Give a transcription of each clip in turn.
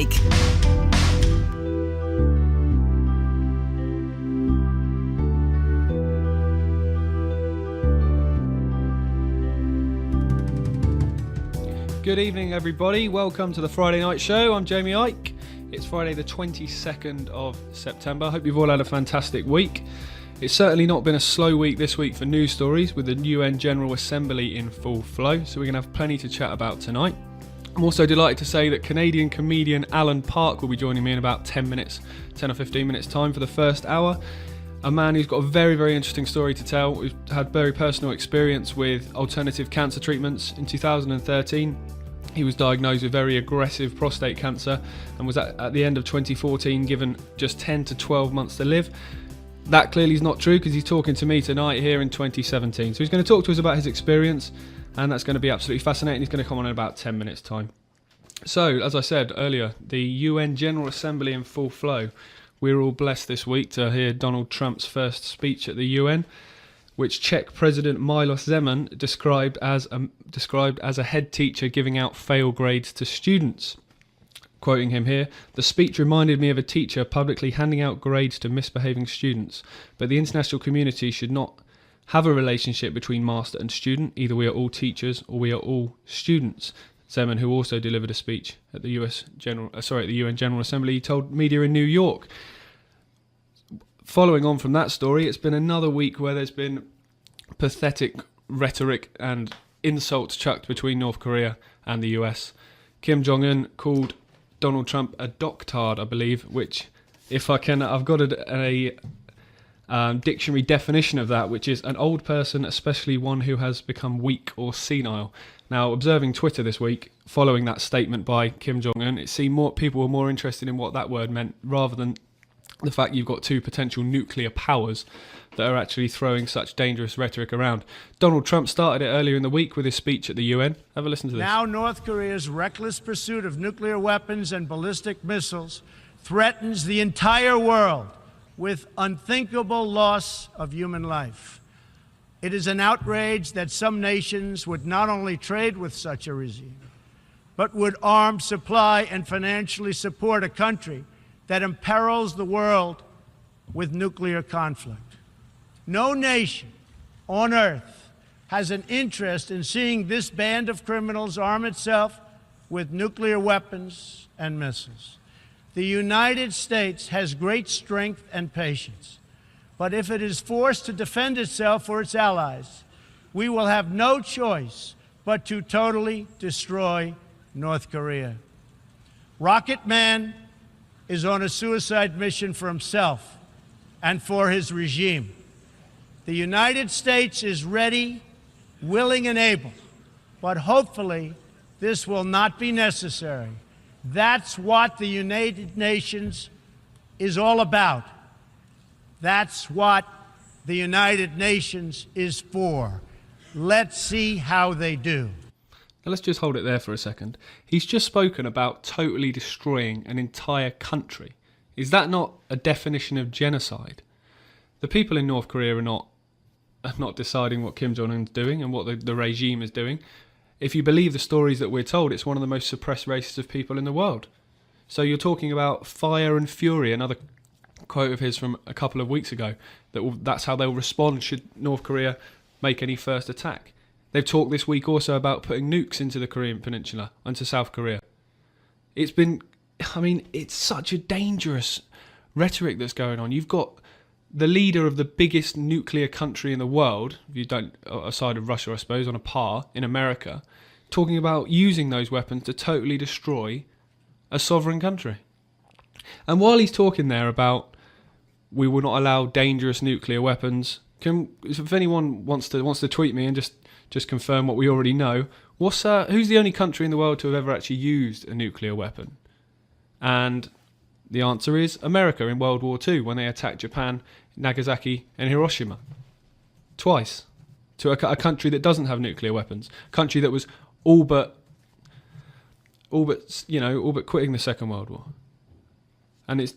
Icke. Good evening, everybody. Welcome to the Friday Night Show. I'm Jamie Icke. It's Friday the 22nd of September. I hope you've all had a fantastic week. It's certainly not been a slow week this week for news stories, with the UN General Assembly in full flow, so we're going to have plenty to chat about tonight. I'm also delighted to say that Canadian comedian Alan Park will be joining me in about 10 or 15 minutes time for the first hour. A man who's got a very, very interesting story to tell, who's had very personal experience with alternative cancer treatments. In 2013, he was diagnosed with very aggressive prostate cancer and was at the end of 2014 given just 10 to 12 months to live. That clearly is not true, because he's talking to me tonight here in 2017. So he's going to talk to us about his experience, and that's going to be absolutely fascinating. He's going to come on in about 10 minutes time. So, as I said earlier, the UN General Assembly in full flow. We were all blessed this week to hear Donald Trump's first speech at the UN, which Czech President Miloš Zeman described as a head teacher giving out fail grades to students. Quoting him here, "The speech reminded me of a teacher publicly handing out grades to misbehaving students, but the international community should not have a relationship between master and student. Either we are all teachers or we are all students." Zeman, who also delivered a speech at the UN General Assembly, told media in New York. Following on from that story, it's been another week where there's been pathetic rhetoric and insults chucked between North Korea and the US. Kim Jong-un called Donald Trump a doctard, I believe, which, if I can, I've got a dictionary definition of that, which is an old person, especially one who has become weak or senile. Now, observing Twitter this week, following that statement by Kim Jong-un, it seemed more people were more interested in what that word meant rather than the fact you've got two potential nuclear powers that are actually throwing such dangerous rhetoric around. Donald Trump started it earlier in the week with his speech at the UN. Have a listen to this. Now North Korea's reckless pursuit of nuclear weapons and ballistic missiles threatens the entire world with unthinkable loss of human life. It is an outrage that some nations would not only trade with such a regime, but would arm, supply, and financially support a country that imperils the world with nuclear conflict. No nation on earth has an interest in seeing this band of criminals arm itself with nuclear weapons and missiles. The United States has great strength and patience, but if it is forced to defend itself or its allies, we will have no choice but to totally destroy North Korea. Rocket Man is on a suicide mission for himself and for his regime. The United States is ready, willing, and able, but hopefully this will not be necessary. That's what the United Nations is all about. That's what the United Nations is for. Let's see how they do. Now let's just hold it there for a second. He's just spoken about totally destroying an entire country. Is that not a definition of genocide? The people in North Korea are not deciding what Kim Jong-un's doing and what the regime is doing. If you believe the stories that we're told, it's one of the most suppressed races of people in the world. So you're talking about fire and fury, another quote of his from a couple of weeks ago, that's how they'll respond should North Korea make any first attack. They've talked this week also about putting nukes into the Korean Peninsula, into South Korea. It's such a dangerous rhetoric that's going on. You've got the leader of the biggest nuclear country in the world, if you don't, aside of Russia, I suppose, on a par, in America, talking about using those weapons to totally destroy a sovereign country. And while he's talking there about we will not allow dangerous nuclear weapons, if anyone wants to tweet me and just confirm what we already know, who's the only country in the world to have ever actually used a nuclear weapon? And the answer is America in World War II, when they attacked Japan, Nagasaki and Hiroshima. Twice. To a country that doesn't have nuclear weapons. A country that was all but quitting the Second World War. And it's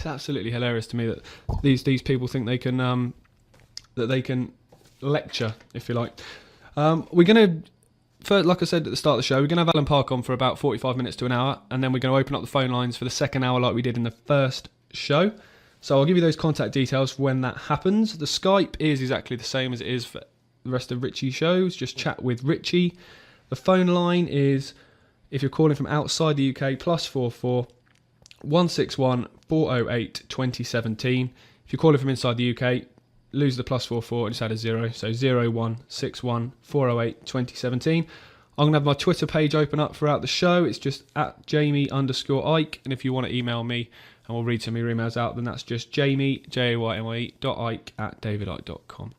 absolutely hilarious to me that these people think they can lecture, if you like. We're going to like I said at the start of the show, we're going to have Alan Park on for about 45 minutes to an hour, and then we're going to open up the phone lines for the second hour like we did in the first show. So I'll give you those contact details for when that happens. The Skype is exactly the same as it is for the rest of Richie's shows. Just chat with Richie. The phone line is, if you're calling from outside the UK, +44 161 408 2017. If you're calling from inside the UK, lose the +44 and just add a 0. So 0161 408 2017. I'm going to have my Twitter page open up throughout the show. It's just at Jamie_Ike. And if you want to email me and we'll read some of your emails out, then that's just Jamie, JAYME.Ike @davidike.com.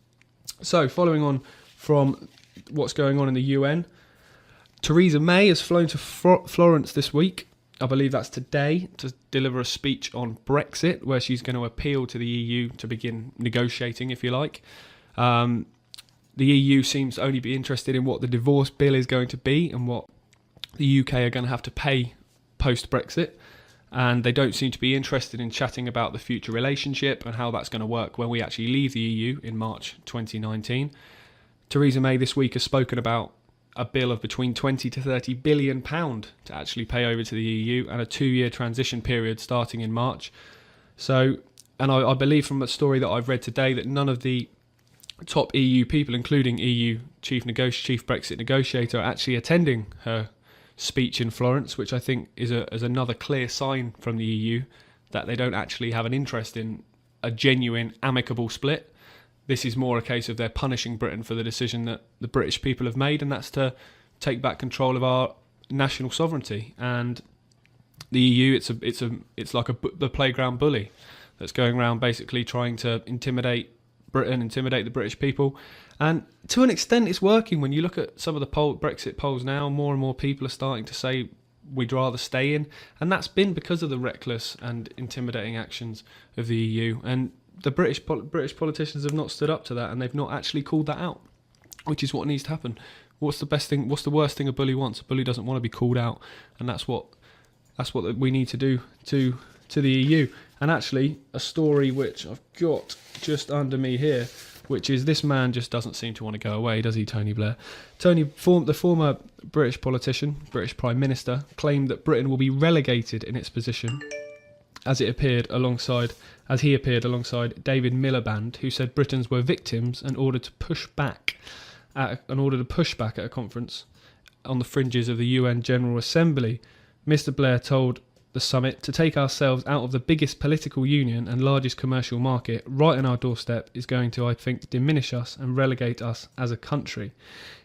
So following on from what's going on in the UN, Theresa May has flown to Florence this week. I believe that's today, to deliver a speech on Brexit, where she's going to appeal to the EU to begin negotiating, if you like. The EU seems to only be interested in what the divorce bill is going to be and what the UK are going to have to pay post-Brexit. And they don't seem to be interested in chatting about the future relationship and how that's going to work when we actually leave the EU in March 2019. Theresa May this week has spoken about a bill of between 20 to 30 billion pound to actually pay over to the EU, and a 2-year transition period starting in March. So, and I believe from a story that I've read today that none of the top EU people, including EU chief Brexit negotiator, are actually attending her speech in Florence, which I think is another clear sign from the EU that they don't actually have an interest in a genuine amicable split. This is more a case of they're punishing Britain for the decision that the British people have made, and that's to take back control of our national sovereignty. And the EU, it's like the playground bully that's going around basically trying to intimidate Britain, intimidate the British people. And to an extent, it's working. When you look at some of the Brexit polls now, more and more people are starting to say we'd rather stay in, and that's been because of the reckless and intimidating actions of the EU. And the British politicians have not stood up to that, and they've not actually called that out, which is what needs to happen. What's the best thing? What's the worst thing a bully wants? A bully doesn't want to be called out, and that's what we need to do to the EU. And actually, a story which I've got just under me here, which is this man just doesn't seem to want to go away, does he, Tony Blair? The former British politician, British Prime Minister, claimed that Britain will be relegated in its position as he appeared alongside David Miliband, who said Britons were victims in order to push back at a conference on the fringes of the UN General Assembly. Mr. Blair told the summit to take ourselves out of the biggest political union and largest commercial market right on our doorstep is going to, I think, diminish us and relegate us as a country.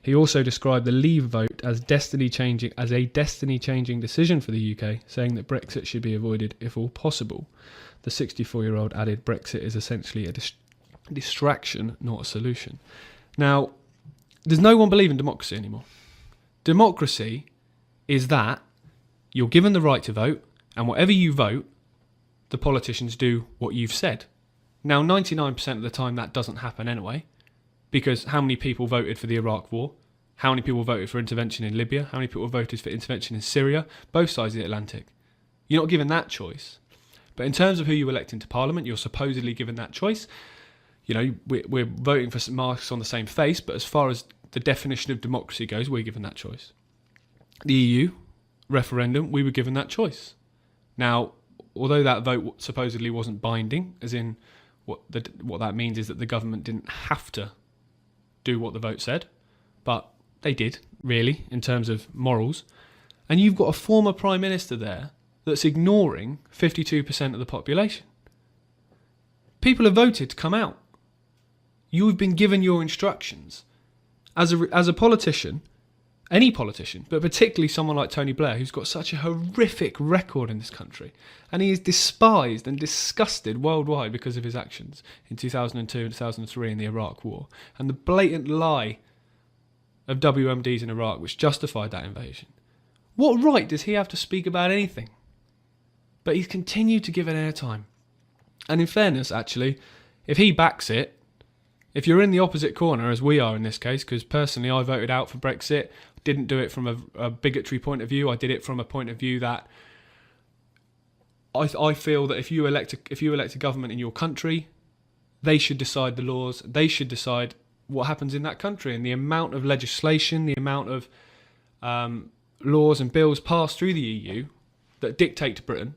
He also described the Leave vote as a destiny-changing decision for the UK, saying that Brexit should be avoided if all possible. The 64-year-old added Brexit is essentially a distraction, not a solution. Now, does no one believe in democracy anymore? Democracy is that you're given the right to vote, and whatever you vote, the politicians do what you've said. Now, 99% of the time that doesn't happen anyway, because how many people voted for the Iraq War? How many people voted for intervention in Libya? How many people voted for intervention in Syria? Both sides of the Atlantic. You're not given that choice. But in terms of who you elect into Parliament, you're supposedly given that choice. You know, we're voting for masks on the same face, but as far as the definition of democracy goes, we're given that choice. The EU referendum, we were given that choice. Now, although that vote supposedly wasn't binding, as in what that means is that the government didn't have to do what the vote said, but they did, really, in terms of morals. And you've got a former Prime Minister there that's ignoring 52% of the population. People have voted to come out. You've been given your instructions. As a politician, any politician, but particularly someone like Tony Blair, who's got such a horrific record in this country, and he is despised and disgusted worldwide because of his actions in 2002 and 2003 in the Iraq War, and the blatant lie of WMDs in Iraq which justified that invasion. What right does he have to speak about anything? But he's continued to give it airtime. And in fairness, actually, if he backs it, if you're in the opposite corner, as we are in this case, because personally I voted out for Brexit, didn't do it from a bigotry point of view, I did it from a point of view that I feel that if you elect a government in your country, they should decide the laws, they should decide what happens in that country and the amount of legislation, the amount of laws and bills passed through the EU that dictate to Britain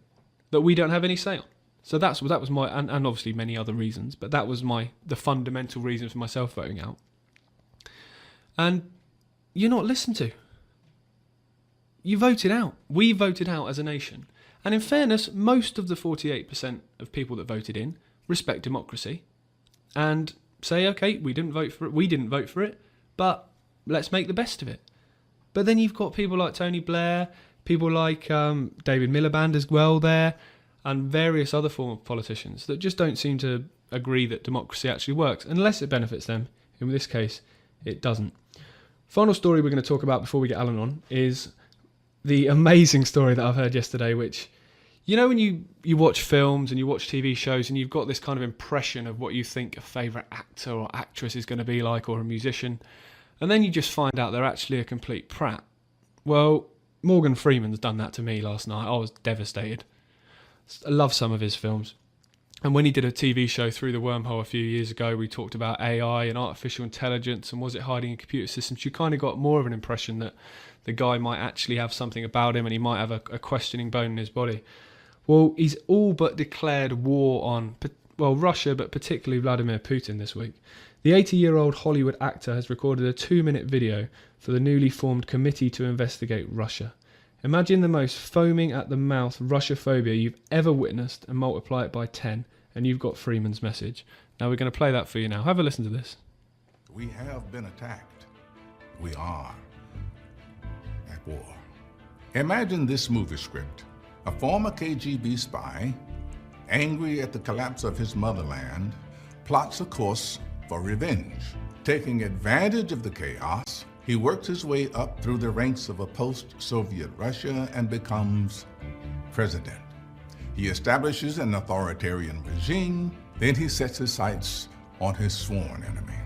that we don't have any say on. So that was my, and obviously many other reasons, but that was the fundamental reason for myself voting out. And you're not listened to. You voted out. We voted out as a nation. And in fairness, most of the 48% of people that voted in respect democracy and say, okay, we didn't vote for it, but let's make the best of it. But then you've got people like Tony Blair, people like David Miliband as well there, and various other form of politicians that just don't seem to agree that democracy actually works, unless it benefits them. In this case, it doesn't. Final story we're going to talk about before we get Alan on is the amazing story that I've heard yesterday, which, you know, when you watch films and you watch TV shows and you've got this kind of impression of what you think a favourite actor or actress is going to be like, or a musician, and then you just find out they're actually a complete prat. Well, Morgan Freeman's done that to me last night. I was devastated. I love some of his films. And when he did a TV show Through the Wormhole a few years ago, we talked about AI and artificial intelligence and was it hiding in computer systems. You kind of got more of an impression that the guy might actually have something about him and he might have a questioning bone in his body. Well, he's all but declared war on, Russia, but particularly Vladimir Putin this week. The 80-year-old Hollywood actor has recorded a 2-minute video for the newly formed Committee to Investigate Russia. Imagine the most foaming at the mouth Russophobia you've ever witnessed and multiply it by 10 and you've got Freeman's message. Now we're going to play that for you now. Have a listen to this. We have been attacked. We are at war. Imagine this movie script. A former KGB spy, angry at the collapse of his motherland, plots a course for revenge. Taking advantage of the chaos, he works his way up through the ranks of a post-Soviet Russia and becomes president. He establishes an authoritarian regime, then he sets his sights on his sworn enemy,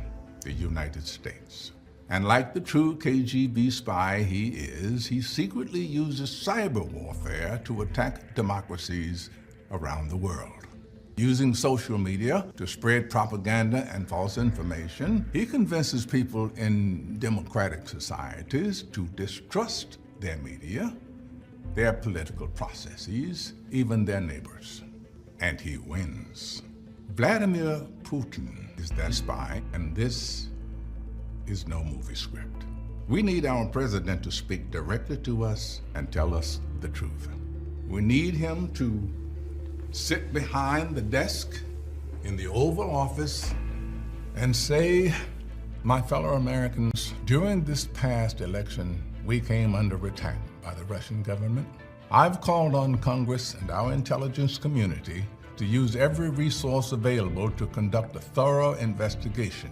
the United States. And like the true KGB spy he is, he secretly uses cyber warfare to attack democracies around the world. Using social media to spread propaganda and false information, he convinces people in democratic societies to distrust their media, their political processes, even their neighbors. And he wins. Vladimir Putin is that spy, and this is no movie script. We need our president to speak directly to us and tell us the truth. We need him to sit behind the desk in the Oval Office and say, my fellow Americans, during this past election, we came under attack by the Russian government. I've called on Congress and our intelligence community to use every resource available to conduct a thorough investigation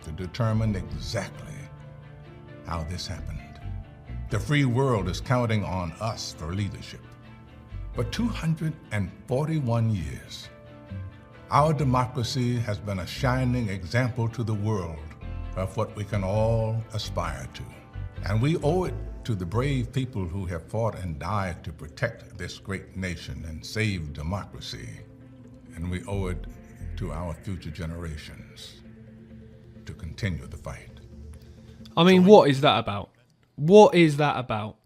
to determine exactly how this happened. The free world is counting on us for leadership. For 241 years, our democracy has been a shining example to the world of what we can all aspire to. And we owe it to the brave people who have fought and died to protect this great nation and save democracy. And we owe it to our future generations to continue the fight. I mean, what is that about? What is that about?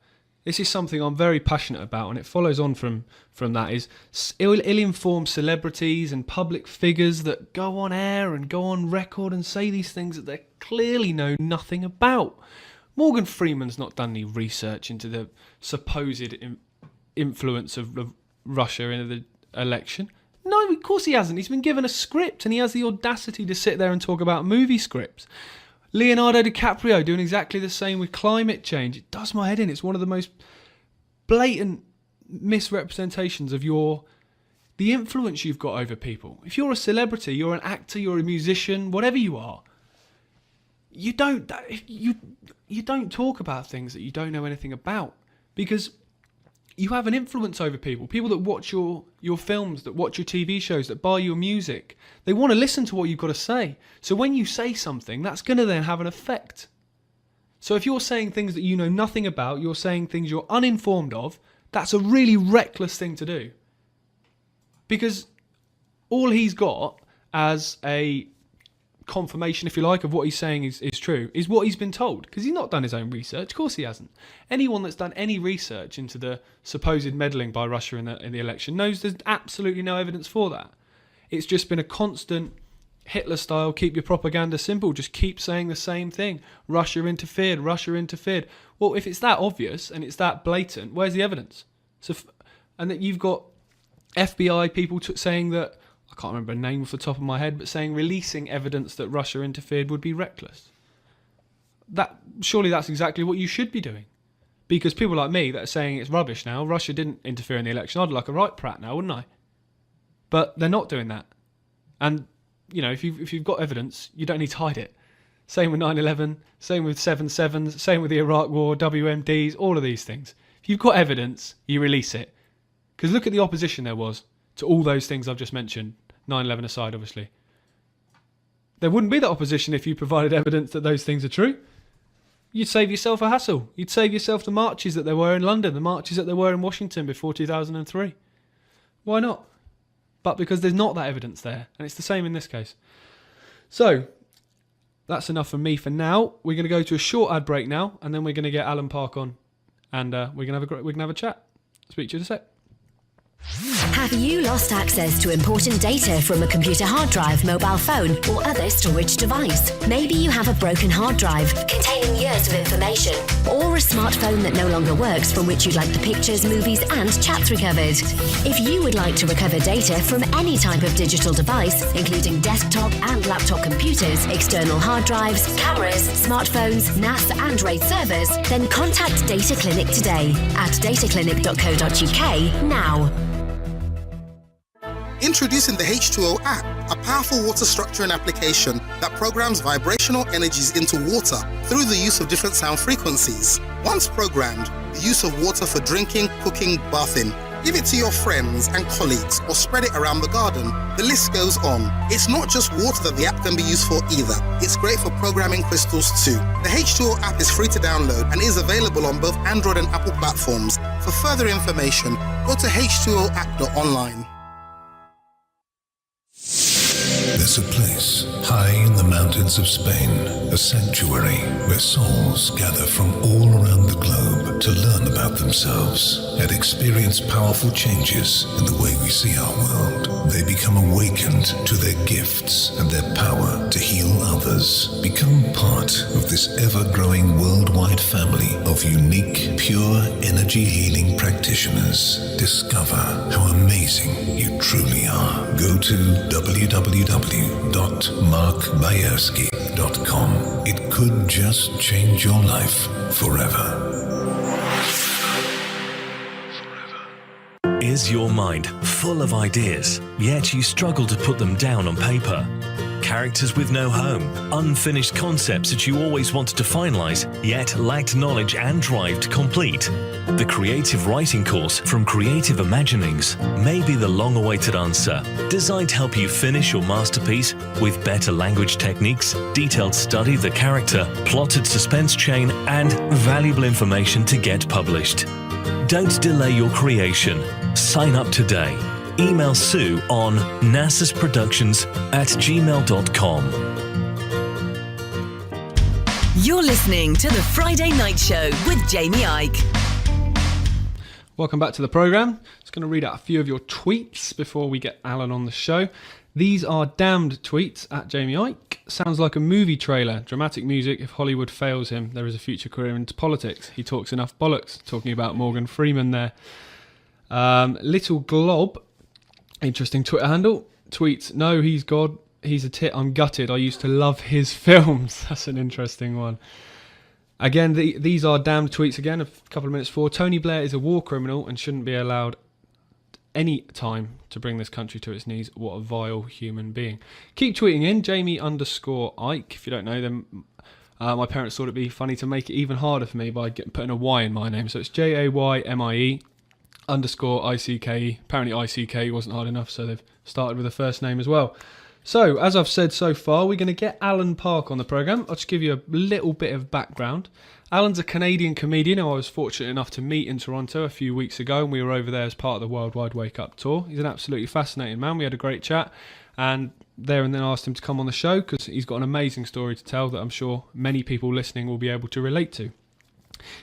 This is something I'm very passionate about, and it follows on from that is ill-informed celebrities and public figures that go on air and go on record and say these things that they clearly know nothing about. Morgan Freeman's not done any research into the supposed influence of Russia in the election. No, of course he hasn't. He's been given a script and he has the audacity to sit there and talk about movie scripts. Leonardo DiCaprio doing exactly the same with climate change. It does my head in. It's one of the most blatant misrepresentations of the influence you've got over people. If you're a celebrity, you're an actor, you're a musician, whatever you are, you don't talk about things that you don't know anything about, because you have an influence over people. People that watch your films, that watch your TV shows, that buy your music, they want to listen to what you've got to say. So when you say something, that's going to then have an effect. So if you're saying things that you know nothing about, you're saying things you're uninformed of, that's a really reckless thing to do. Because all he's got as a confirmation, if you like, of what he's saying is true, is what he's been told, because he's not done his own research. Of course he hasn't. Anyone that's done any research into the supposed meddling by Russia in the election knows there's absolutely no evidence for that. It's just been a constant Hitler style, keep your propaganda simple, just keep saying the same thing. Russia interfered. Well, if it's that obvious and it's that blatant, where's the evidence? And that you've got FBI people saying that, I can't remember a name off the top of my head, but saying releasing evidence that Russia interfered would be reckless. Surely that's exactly what you should be doing. Because people like me that are saying it's rubbish now, Russia didn't interfere in the election, I'd like a right prat now, wouldn't I? But they're not doing that. And, if you've got evidence, you don't need to hide it. Same with 9/11, same with 7/7s, same with the Iraq War, WMDs, all of these things. If you've got evidence, you release it. Because look at the opposition there was to all those things I've just mentioned, 9/11 aside, obviously. There wouldn't be that opposition if you provided evidence that those things are true. You'd save yourself a hassle. You'd save yourself the marches that there were in London, the marches that there were in Washington before 2003. Why not? But because there's not that evidence there, and it's the same in this case. So, that's enough from me for now. We're going to go to a short ad break now, and then we're going to get Alan Park on, and we can have a chat. Speak to you in a sec. Have you lost access to important data from a computer hard drive, mobile phone, or other storage device? Maybe you have a broken hard drive containing years of information, or a smartphone that no longer works from which you'd like the pictures, movies, and chats recovered. If you would like to recover data from any type of digital device, including desktop and laptop computers, external hard drives, cameras, smartphones, NAS, and RAID servers, then contact Data Clinic today at dataclinic.co.uk now. Introducing the H2O app, a powerful water structuring application that programs vibrational energies into water through the use of different sound frequencies. Once programmed, the use of water for drinking, cooking, bathing. Give it to your friends and colleagues or spread it around the garden. The list goes on. It's not just water that the app can be used for either. It's great for programming crystals too. The H2O app is free to download and is available on both Android and Apple platforms. For further information, go to h2oapp.online. There's a place high in the mountains of Spain, a sanctuary where souls gather from all around the globe to learn about themselves and experience powerful changes in the way we see our world. They become awakened to their gifts and their power to heal others. Become part of this ever-growing worldwide family of unique, pure energy healing practitioners. Discover how amazing you truly are. Go to www.markbayerski.com. It could just change your life forever. Is your mind full of ideas, yet you struggle to put them down on paper? Characters with no home, unfinished concepts that you always wanted to finalize, yet lacked knowledge and drive to complete? The Creative Writing course from Creative Imaginings may be the long-awaited answer, designed to help you finish your masterpiece with better language techniques, detailed study of the character, plotted suspense chain, and valuable information to get published. Don't delay your creation. Sign up today. Email Sue on nasusproductions@gmail.com. You're listening to The Friday Night Show with Jamie Ike. Welcome back to the programme. Just going to read out a few of your tweets before we get Alan on the show. These are damned tweets at Jamie Ike. Sounds like a movie trailer. Dramatic music. If Hollywood fails him, there is a future career into politics. He talks enough bollocks. Talking about Morgan Freeman there. Little Glob, interesting Twitter handle, tweets, no, he's God, he's a tit, I'm gutted, I used to love his films. That's an interesting one. Again, these are damned tweets again, a couple of minutes before. Tony Blair is a war criminal and shouldn't be allowed any time to bring this country to its knees. What a vile human being. Keep tweeting in, Jamie_Ike. If you don't know them, my parents thought it'd be funny to make it even harder for me by putting a Y in my name. So it's JAYMIE _ICKE. Apparently ICK wasn't hard enough, so they've started with a first name as well. So, as I've said so far, we're going to get Alan Park on the programme. I'll just give you a little bit of background. Alan's a Canadian comedian who I was fortunate enough to meet in Toronto a few weeks ago, and we were over there as part of the Worldwide Wake Up Tour. He's an absolutely fascinating man. We had a great chat, and there and then asked him to come on the show because he's got an amazing story to tell that I'm sure many people listening will be able to relate to.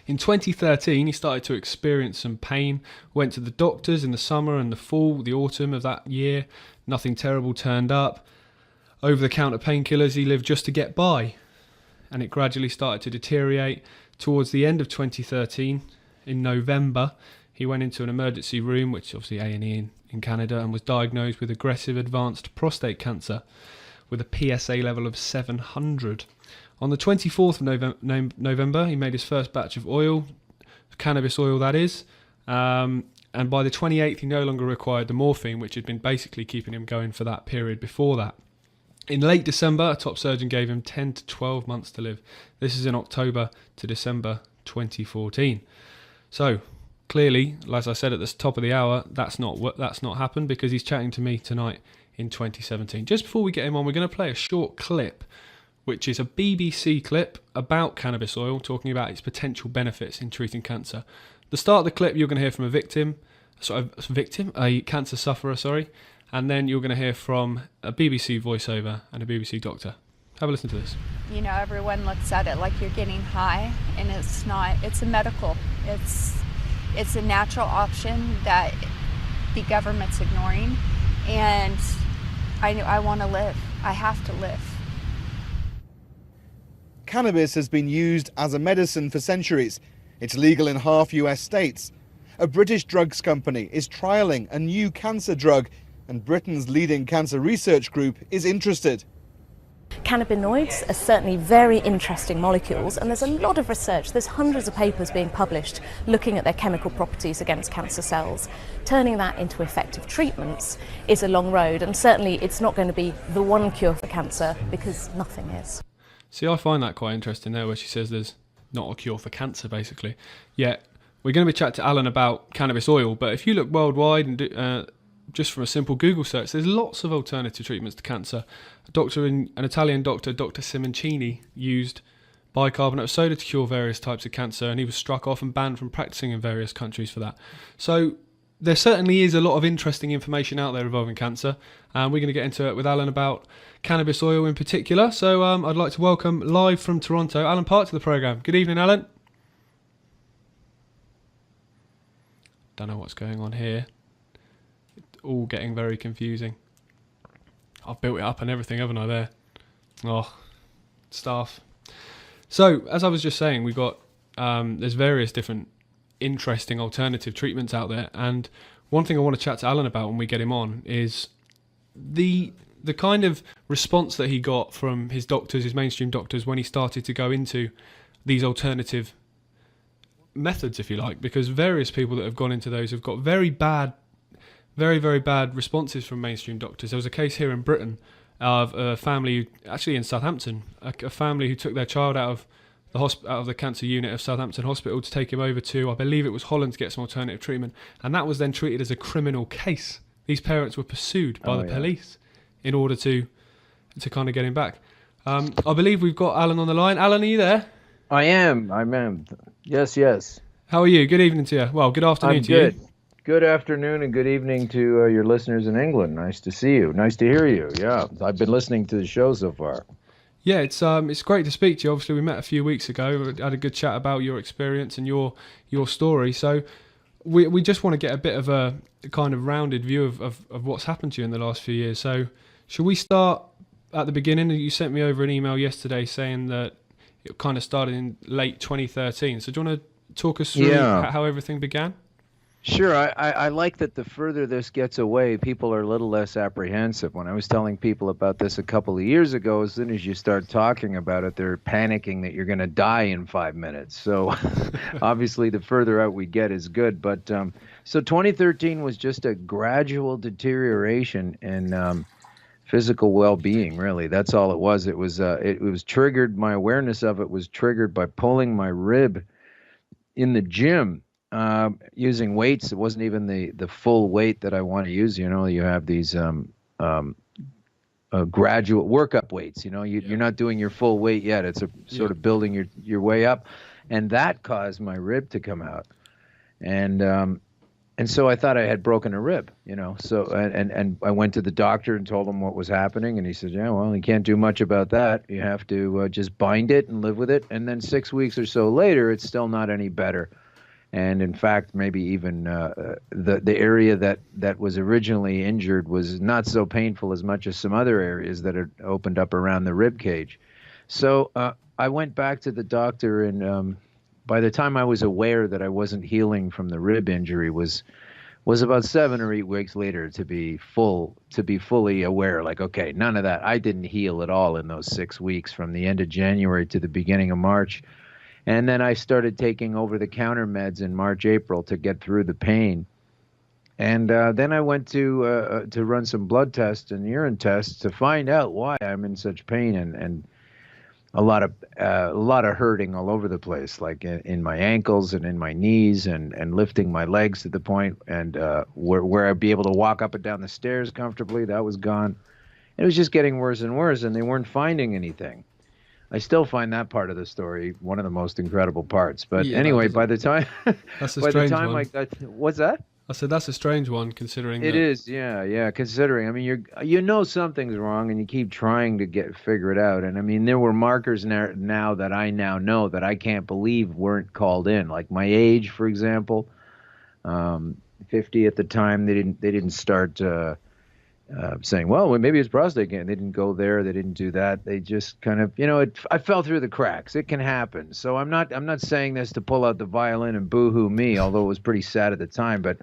In 2013, he started to experience some pain, went to the doctors in the summer and the fall, the autumn of that year. Nothing terrible turned up. Over-the-counter painkillers he lived just to get by. And it gradually started to deteriorate. Towards the end of 2013, in November, he went into an emergency room, which is obviously A&E in Canada, and was diagnosed with aggressive advanced prostate cancer with a PSA level of 700. On the 24th of November, he made his first batch of oil, cannabis oil that is, and by the 28th he no longer required the morphine, which had been basically keeping him going for that period before that. In late December, a top surgeon gave him 10 to 12 months to live. This is in October to December 2014. So, clearly, as I said at the top of the hour, that's not happened because he's chatting to me tonight in 2017. Just before we get him on, we're going to play a short clip, which is a BBC clip about cannabis oil, talking about its potential benefits in treating cancer. At the start of the clip, you're going to hear from a cancer sufferer, and then you're going to hear from a BBC voiceover and a BBC doctor. Have a listen to this. You know, everyone looks at it like you're getting high, and it's not. It's a medical. It's a natural option that the government's ignoring, and I want to live. I have to live. Cannabis has been used as a medicine for centuries. It's legal in half US states. A British drugs company is trialling a new cancer drug, and Britain's leading cancer research group is interested. Cannabinoids are certainly very interesting molecules, and there's a lot of research. There's hundreds of papers being published looking at their chemical properties against cancer cells. Turning that into effective treatments is a long road, and certainly it's not going to be the one cure for cancer, because nothing is. See, I find that quite interesting there, where she says there's not a cure for cancer, basically. Yet, we're going to be chatting to Alan about cannabis oil, but if you look worldwide and just from a simple Google search, there's lots of alternative treatments to cancer. An Italian doctor, Dr. Simoncini, used bicarbonate of soda to cure various types of cancer, and he was struck off and banned from practicing in various countries for that. So there certainly is a lot of interesting information out there involving cancer, and we're going to get into it with Alan about cannabis oil in particular. So I'd like to welcome live from Toronto, Alan Park, to the programme. Good evening, Alan. Don't know what's going on here. All getting very confusing. I've built it up and everything, haven't I, there? Oh, staff. So, as I was just saying, we've got, there's various different interesting alternative treatments out there, and one thing I want to chat to Alan about when we get him on is the kind of response that he got from his doctors, his mainstream doctors, when he started to go into these alternative methods, if you like, because various people that have gone into those have got very, very bad responses from mainstream doctors. There was a case here in Britain of a family, actually in Southampton, a family who took their child out of the cancer unit of Southampton Hospital to take him over to, I believe it was Holland, to get some alternative treatment, and that was then treated as a criminal case. These parents were pursued by the police in order to kind of get him back. I believe we've got Alan on the line. Alan, are you there? I am. Yes. How are you? Good evening to you. Well, good afternoon to you. Good afternoon and good evening to your listeners in England. Nice to see you. Nice to hear you. Yeah, I've been listening to the show so far. Yeah, it's great to speak to you. Obviously, we met a few weeks ago. We had a good chat about your experience and your story. So we just want to get a bit of a kind of rounded view of what's happened to you in the last few years. So should we start at the beginning? You sent me over an email yesterday saying that it kind of started in late 2013. So do you want to talk us through how everything began? Sure. I like that the further this gets away, people are a little less apprehensive. When I was telling people about this a couple of years ago, as soon as you start talking about it, they're panicking that you're going to die in 5 minutes. So obviously the further out we get is good. But so 2013 was just a gradual deterioration in physical well-being, really. That's all it was. It was triggered, my awareness of it was triggered by pulling my rib in the gym. Using weights. It wasn't even the full weight that I want to use. You know, you have these gradual workup weights. You know, you're not doing your full weight yet. It's sort of building your way up, and that caused my rib to come out. And And so I thought I had broken a rib, you know. So and I went to the doctor and told him what was happening, and he said, "Yeah, well, you can't do much about that. You have to just bind it and live with it." And then 6 weeks or so later, it's still not any better. And in fact, maybe even the area that was originally injured was not so painful as much as some other areas that had opened up around the rib cage. So I went back to the doctor, and by the time I was aware that I wasn't healing from the rib injury was about 7 or 8 weeks later to be fully aware, like, okay, none of that. I didn't heal at all in those 6 weeks from the end of January to the beginning of March. And then I started taking over-the-counter meds in March, April to get through the pain. And then I went to run some blood tests and urine tests to find out why I'm in such pain, and a lot of hurting all over the place, like in my ankles and in my knees, and lifting my legs to the point and where I'd be able to walk up and down the stairs comfortably. That was gone. It was just getting worse and worse, and they weren't finding anything. I still find that part of the story one of the most incredible parts. But yeah, anyway, by the time that's a strange one. I got, what's that? I said that's a strange one, considering it is. Yeah. Considering, I mean, you know something's wrong, and you keep trying to figure it out. And I mean, there were markers now that I now know that I can't believe weren't called in, like my age, for example. 50 at the time. They didn't start saying, well, maybe it's prostate cancer. They didn't go there. They didn't do that. They just kind of, I fell through the cracks. It can happen. So I'm not saying this to pull out the violin and boo-hoo me, although it was pretty sad at the time. But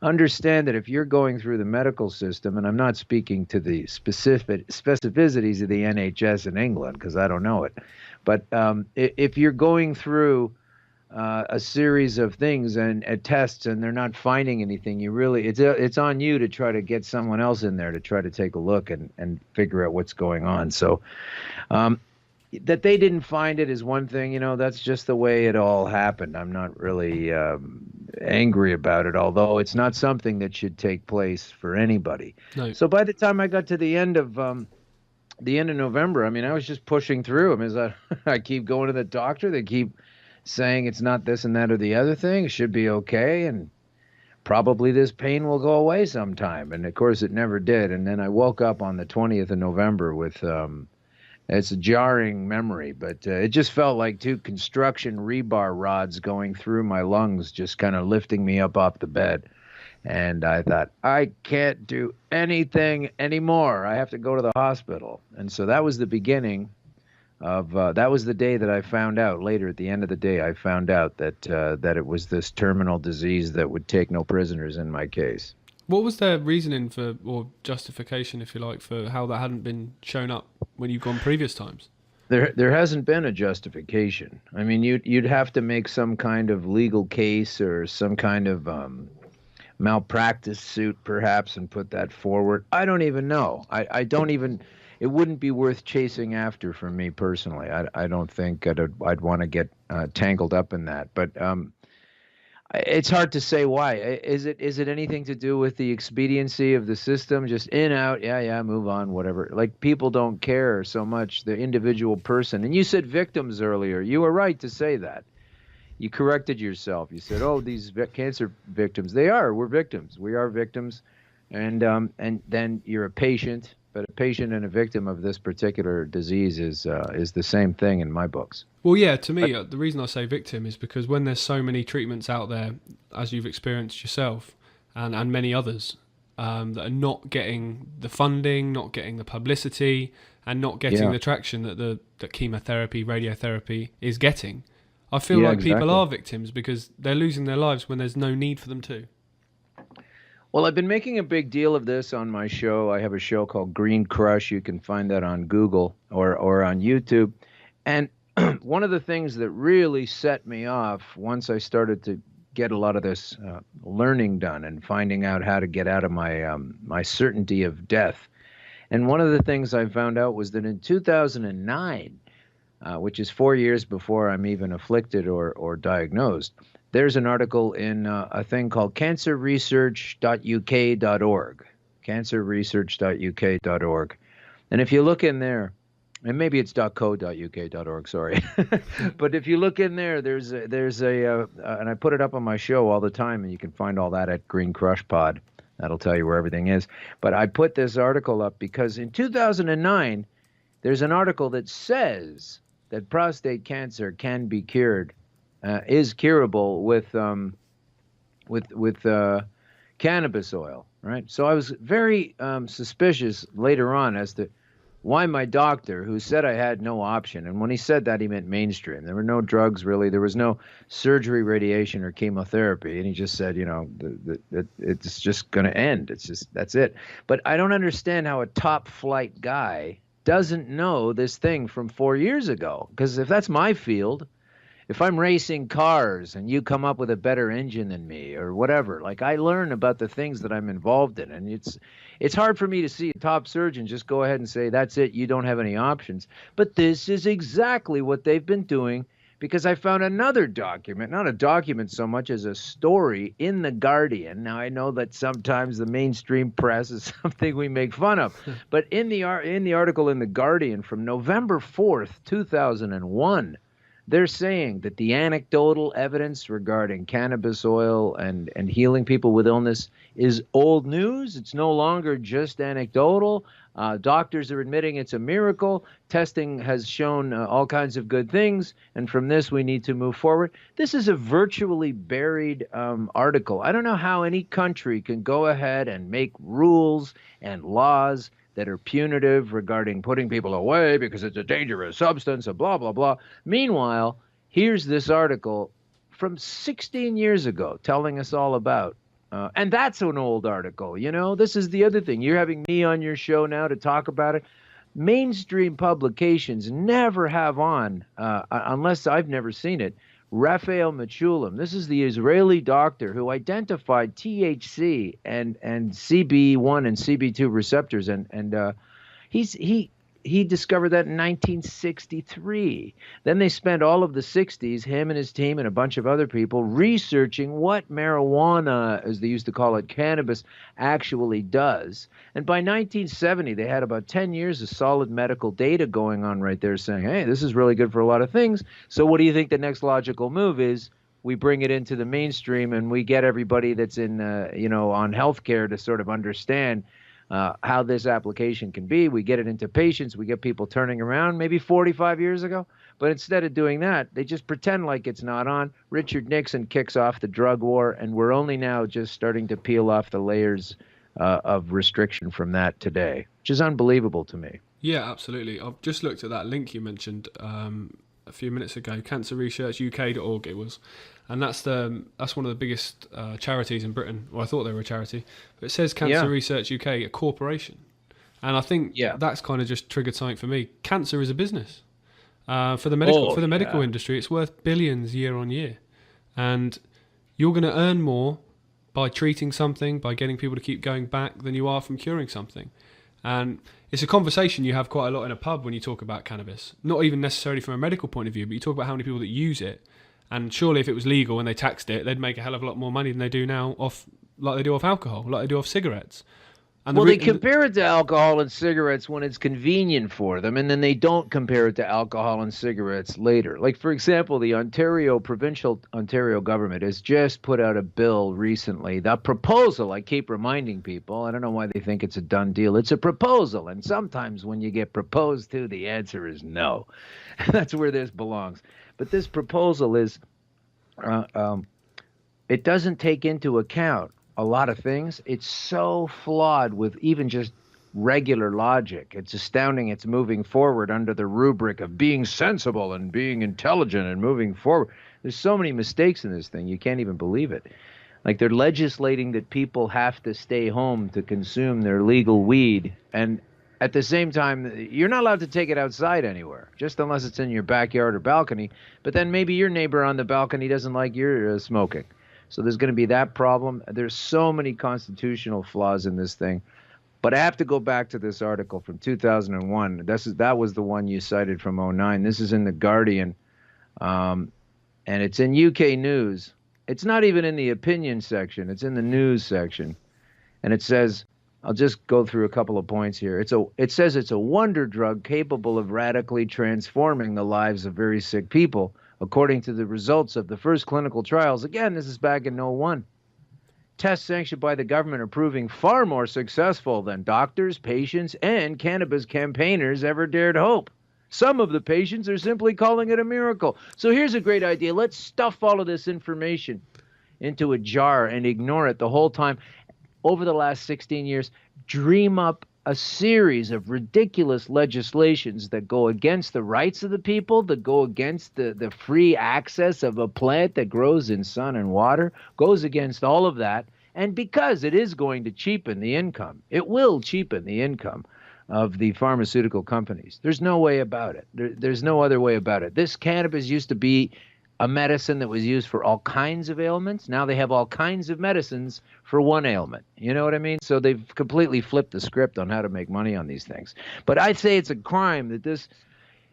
understand that if you're going through the medical system, and I'm not speaking to the specificities of the NHS in England because I don't know it, but if you're going through a series of things and tests and they're not finding anything, it's on you to try to get someone else in there to try to take a look and figure out what's going on. So that they didn't find it is one thing, that's just the way it all happened. I'm not really angry about it, although it's not something that should take place for anybody. No. So by the time I got to the end of November, I mean, I was just pushing through. I mean, I keep going to the doctor. They keep saying it's not this and that or the other thing. It should be okay, and probably this pain will go away sometime. And of course, it never did. And then I woke up on the 20th of November with it's a jarring memory, but it just felt like two construction rebar rods going through my lungs, just kind of lifting me up off the bed. And I thought, I can't do anything anymore. I have to go to the hospital. And so that was the beginning of that was the day that I found out. Later, at the end of the day, I found out that it was this terminal disease that would take no prisoners in my case. What was their reasoning for, or justification, if you like, for how that hadn't been shown up when you've gone previous times? There hasn't been a justification. I mean, you'd have to make some kind of legal case or some kind of malpractice suit, perhaps, and put that forward. I don't even know. I don't even. It wouldn't be worth chasing after for me personally. I don't think I'd want to get tangled up in that. But it's hard to say why. Is it anything to do with the expediency of the system? Just in, out, yeah, move on, whatever. Like, people don't care so much, the individual person. And you said victims earlier. You were right to say that. You corrected yourself. You said, oh, these cancer victims. We're victims. We are victims. And then you're a patient. But a patient and a victim of this particular disease is the same thing in my books. Well, yeah, to me, the reason I say victim is because when there's so many treatments out there, as you've experienced yourself, and many others, that are not getting the funding, not getting the publicity, and not getting the traction that chemotherapy, radiotherapy is getting, I feel like people are victims because they're losing their lives when there's no need for them to. Well, I've been making a big deal of this on my show. I have a show called Green Crush. You can find that on Google or on YouTube. And one of the things that really set me off once I started to get a lot of this learning done and finding out how to get out of my certainty of death. And one of the things I found out was that in 2009, which is 4 years before I'm even afflicted or diagnosed, there's an article in a thing called cancerresearch.uk.org, cancerresearch.uk.org. And if you look in there, and maybe it's .co.uk.org, sorry. But if you look in there, there's a and I put it up on my show all the time, and you can find all that at Green Crush Pod. That'll tell you where everything is. But I put this article up because in 2009, there's an article that says that prostate cancer can be cured, is curable with cannabis oil, right? So I was very suspicious later on as to why my doctor, who said I had no option, and when he said that, he meant mainstream. There were no drugs, really. There was no surgery, radiation, or chemotherapy. And he just said, it's just going to end. That's it. But I don't understand how a top flight guy doesn't know this thing from 4 years ago. Because if that's my field, if I'm racing cars and you come up with a better engine than me or whatever, like I learn about the things that I'm involved in. And it's hard for me to see a top surgeon just go ahead and say, that's it, you don't have any options. But this is exactly what they've been doing, because I found another document, not a document so much as a story in The Guardian. Now, I know that sometimes the mainstream press is something we make fun of, but in the article in The Guardian from November 4th, 2001, they're saying that the anecdotal evidence regarding cannabis oil and healing people with illness is old news. It's no longer just anecdotal. Doctors are admitting it's a miracle. Testing has shown all kinds of good things. And from this, we need to move forward. This is a virtually buried article. I don't know how any country can go ahead and make rules and laws that are punitive regarding putting people away because it's a dangerous substance and blah, blah, blah. Meanwhile, here's this article from 16 years ago telling us all about, and that's an old article, This is the other thing. You're having me on your show now to talk about it. Mainstream publications never have on, unless I've never seen it, Raphael Mechoulam. This is the Israeli doctor who identified THC and CB1 and CB2 receptors, and he discovered that in 1963. Then they spent all of the 60s, him and his team and a bunch of other people, researching what marijuana, as they used to call it, cannabis, actually does. And by 1970, they had about 10 years of solid medical data going on right there saying, hey, this is really good for a lot of things. So what do you think the next logical move is? We bring it into the mainstream and we get everybody that's in, on healthcare to sort of understand how this application can be. We get it into patients. We get people turning around maybe 45 years ago. But instead of doing that, they just pretend like it's not on. Richard Nixon kicks off the drug war, and we're only now just starting to peel off the layers of restriction from that today, which is unbelievable to me. Yeah, absolutely. I've just looked at that link you mentioned a few minutes ago, cancerresearchuk.org it was. And that's one of the biggest charities in Britain. Well, I thought they were a charity, but it says Cancer Research UK, a corporation, and I think that's kind of just triggered something for me. Cancer is a business for the medical industry. It's worth billions year on year, and you're going to earn more by treating something, by getting people to keep going back, than you are from curing something. And it's a conversation you have quite a lot in a pub when you talk about cannabis. Not even necessarily from a medical point of view, but you talk about how many people that use it. And surely if it was legal and they taxed it, they'd make a hell of a lot more money than they do now off alcohol, like they do off cigarettes. And they compare it to alcohol and cigarettes when it's convenient for them, and then they don't compare it to alcohol and cigarettes later. Like, for example, the provincial Ontario government has just put out a bill recently. The proposal, I keep reminding people, I don't know why they think it's a done deal. It's a proposal, and sometimes when you get proposed to, the answer is no. That's where this belongs. But this proposal is, it doesn't take into account a lot of things. It's so flawed with even just regular logic. It's astounding. It's moving forward under the rubric of being sensible and being intelligent and moving forward. There's so many mistakes in this thing. You can't even believe it. Like, they're legislating that people have to stay home to consume their legal weed. And at the same time, you're not allowed to take it outside anywhere, just unless it's in your backyard or balcony. But then maybe your neighbor on the balcony doesn't like your smoking. So there's going to be that problem. There's so many constitutional flaws in this thing. But I have to go back to this article from 2001. That was the one you cited from 2009. This is in The Guardian, and it's in UK News. It's not even in the opinion section. It's in the news section. And it says, I'll just go through a couple of points here. It says it's a wonder drug capable of radically transforming the lives of very sick people, according to the results of the first clinical trials. Again, this is back in '01. Tests sanctioned by the government are proving far more successful than doctors, patients, and cannabis campaigners ever dared hope. Some of the patients are simply calling it a miracle. So here's a great idea. Let's stuff all of this information into a jar and ignore it the whole time. Over the last 16 years, dream up a series of ridiculous legislations that go against the rights of the people, that go against the free access of a plant that grows in sun and water, goes against all of that. And because it is going to cheapen the income, it will cheapen the income of the pharmaceutical companies. There's no way about it. There's no other way about it. This cannabis used to be a medicine that was used for all kinds of ailments. Now they have all kinds of medicines for one ailment. You know what I mean? So they've completely flipped the script on how to make money on these things. But I'd say it's a crime that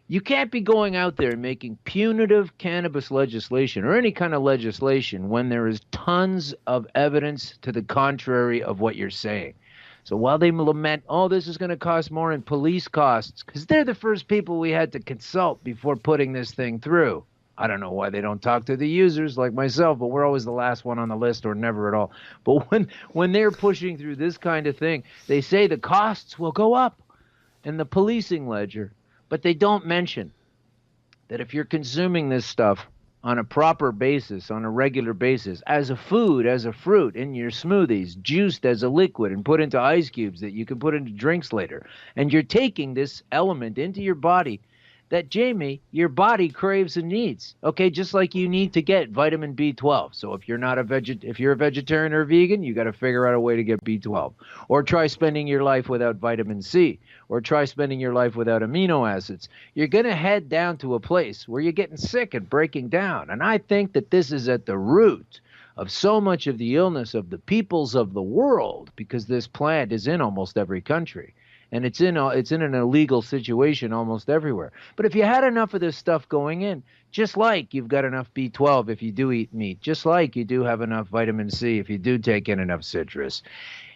you can't be going out there and making punitive cannabis legislation or any kind of legislation when there is tons of evidence to the contrary of what you're saying. So while they lament, oh, this is going to cost more in police costs, because they're the first people we had to consult before putting this thing through. I don't know why they don't talk to the users like myself, but we're always the last one on the list or never at all. But when they're pushing through this kind of thing, they say the costs will go up in the policing ledger, but they don't mention that if you're consuming this stuff on a proper basis, on a regular basis, as a food, as a fruit, in your smoothies, juiced as a liquid and put into ice cubes that you can put into drinks later, and you're taking this element into your body that, Jamie, your body craves and needs. Okay, just like you need to get vitamin B12. So if you're not if you're a vegetarian or a vegan, you got to figure out a way to get B12. Or try spending your life without vitamin C. Or try spending your life without amino acids. You're going to head down to a place where you're getting sick and breaking down. And I think that this is at the root of so much of the illness of the peoples of the world, because this plant is in almost every country. And it's in an illegal situation almost everywhere. But if you had enough of this stuff going in, just like you've got enough B12 if you do eat meat, just like you do have enough vitamin C if you do take in enough citrus,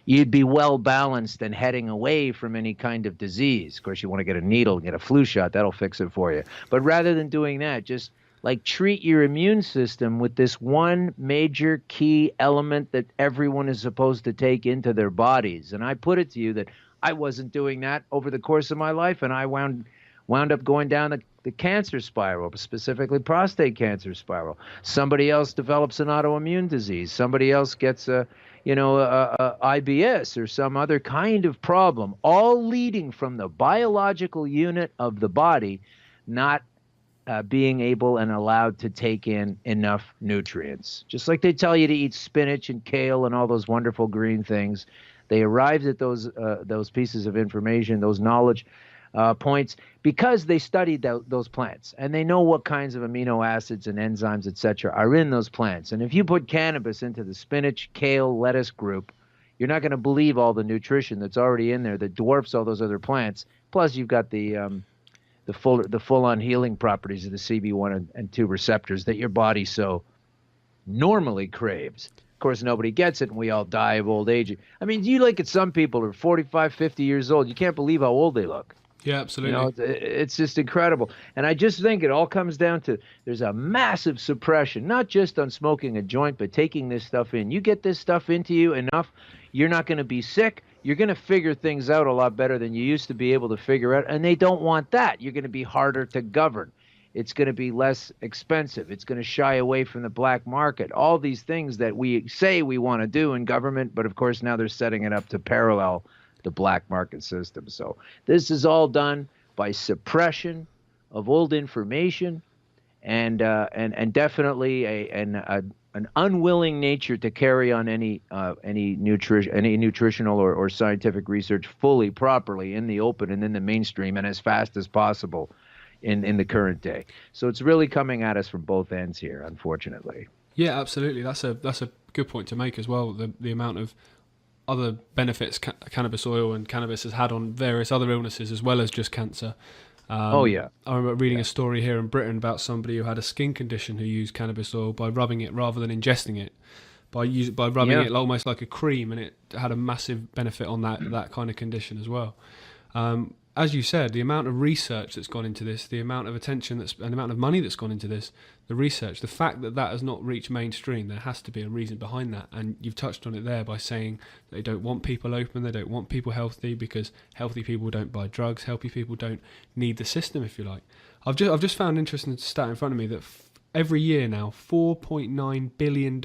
you'd be well balanced and heading away from any kind of disease. Of course, you want to get a needle, get a flu shot, that'll fix it for you. But rather than doing that, just like treat your immune system with this one major key element that everyone is supposed to take into their bodies. And I put it to you that I wasn't doing that over the course of my life, and I wound up going down the cancer spiral, specifically prostate cancer spiral. Somebody else develops an autoimmune disease. Somebody else gets a IBS or some other kind of problem, all leading from the biological unit of the body not being able and allowed to take in enough nutrients. Just like they tell you to eat spinach and kale and all those wonderful green things. They arrived at those pieces of information, those knowledge points, because they studied those plants, and they know what kinds of amino acids and enzymes, etc., are in those plants. And if you put cannabis into the spinach, kale, lettuce group, you're not going to believe all the nutrition that's already in there that dwarfs all those other plants. Plus, you've got the full-on healing properties of the CB1 and 2 receptors that your body so normally craves. Of course, nobody gets it, and we all die of old age. I mean, you look at some people who are 45, 50 years old. You can't believe how old they look. Yeah, absolutely. You know, it's just incredible. And I just think it all comes down to there's a massive suppression, not just on smoking a joint, but taking this stuff in. You get this stuff into you enough, you're not going to be sick. You're going to figure things out a lot better than you used to be able to figure out, and they don't want that. You're going to be harder to govern. It's going to be less expensive. It's going to shy away from the black market. All these things that we say we want to do in government, but of course now they're setting it up to parallel the black market system. So this is all done by suppression of old information and definitely an unwilling nature to carry on any nutritional or scientific research fully, properly in the open and in the mainstream and as fast as possible in the current day. So it's really coming at us from both ends here, unfortunately. Yeah, absolutely. That's a good point to make as well. The amount of other benefits cannabis oil and cannabis has had on various other illnesses as well as just cancer. Oh yeah. I remember reading a story here in Britain about somebody who had a skin condition who used cannabis oil by rubbing it rather than ingesting it. by rubbing it almost like a cream, and it had a massive benefit on that kind of condition as well. As you said, the amount of research that's gone into this, the amount of attention and the amount of money that's gone into this, the research, the fact that has not reached mainstream, there has to be a reason behind that. And you've touched on it there by saying they don't want people open, they don't want people healthy, because healthy people don't buy drugs, healthy people don't need the system, if you like. I've just found an interesting stat in front of me that every year now, $4.9 billion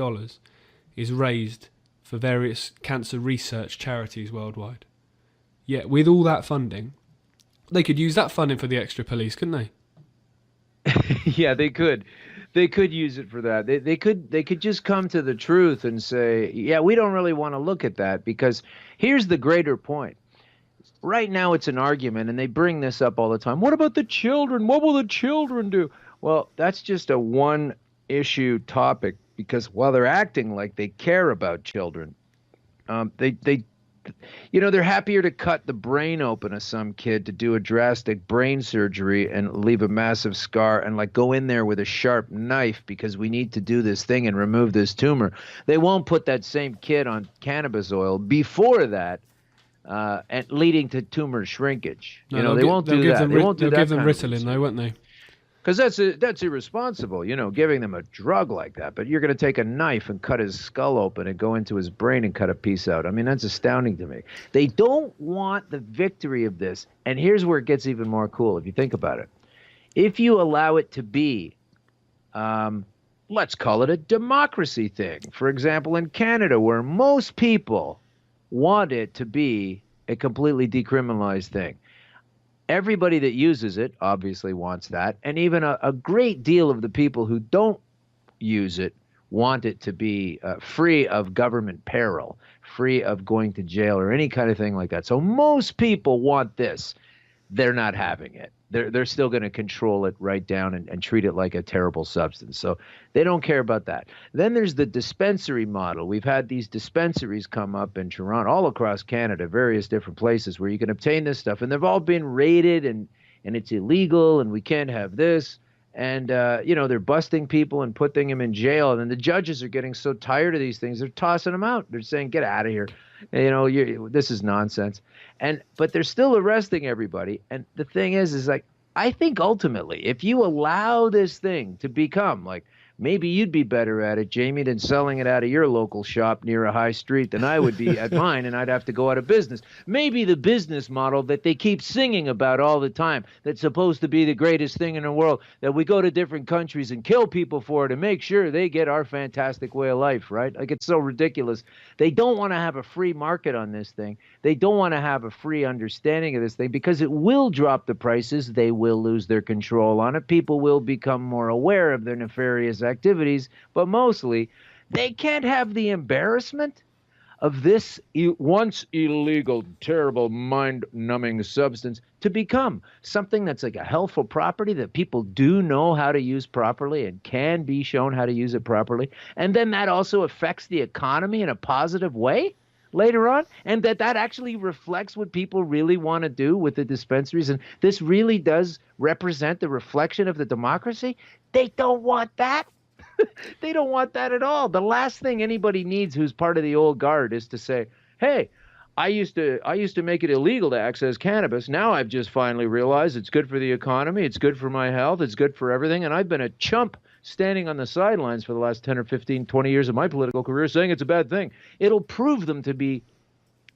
is raised for various cancer research charities worldwide. Yet with all that funding, they could use that funding for the extra police, couldn't they? Yeah, they could. They could use it for that. They could just come to the truth and say, yeah, we don't really want to look at that, because here's the greater point. Right now it's an argument, and they bring this up all the time. What about the children? What will the children do? Well, that's just a one-issue topic, because while they're acting like they care about children, they're happier to cut the brain open of some kid to do a drastic brain surgery and leave a massive scar and like go in there with a sharp knife because we need to do this thing and remove this tumor. They won't put that same kid on cannabis oil before that, and leading to tumor shrinkage. No, they won't do that. They won't do that. They'll give them Ritalin, though, won't they? Because that's irresponsible, giving them a drug like that. But you're going to take a knife and cut his skull open and go into his brain and cut a piece out. I mean, that's astounding to me. They don't want the victory of this. And here's where it gets even more cool, if you think about it. If you allow it to be, let's call it a democracy thing. For example, in Canada, where most people want it to be a completely decriminalized thing. Everybody that uses it obviously wants that, and even a great deal of the people who don't use it want it to be free of government peril, free of going to jail or any kind of thing like that. So most people want this. They're not having it. They're still going to control it right down and treat it like a terrible substance. So they don't care about that. Then there's the dispensary model. We've had these dispensaries come up in Toronto, all across Canada, various different places where you can obtain this stuff. And they've all been raided and it's illegal and we can't have this. And, they're busting people and putting them in jail. And then the judges are getting so tired of these things, they're tossing them out. They're saying, get out of here. This is nonsense. But they're still arresting everybody. And the thing is like, I think ultimately, if you allow this thing to become like, maybe you'd be better at it, Jamie, than selling it out of your local shop near a high street than I would be at mine, and I'd have to go out of business. Maybe the business model that they keep singing about all the time, that's supposed to be the greatest thing in the world, that we go to different countries and kill people for it and make sure they get our fantastic way of life, right? Like, it's so ridiculous. They don't want to have a free market on this thing. They don't want to have a free understanding of this thing because it will drop the prices. They will lose their control on it. People will become more aware of their nefarious activities, but mostly they can't have the embarrassment of this once illegal, terrible, mind-numbing substance to become something that's like a healthful property that people do know how to use properly and can be shown how to use it properly. And then that also affects the economy in a positive way later on, and that actually reflects what people really want to do with the dispensaries. And this really does represent the reflection of the democracy. They don't want that. They don't want that at all. The last thing anybody needs who's part of the old guard is to say, hey, I used to make it illegal to access cannabis. Now I've just finally realized it's good for the economy, it's good for my health, it's good for everything, and I've been a chump standing on the sidelines for the last 10 or 15, 20 years of my political career saying it's a bad thing. It'll prove them to be.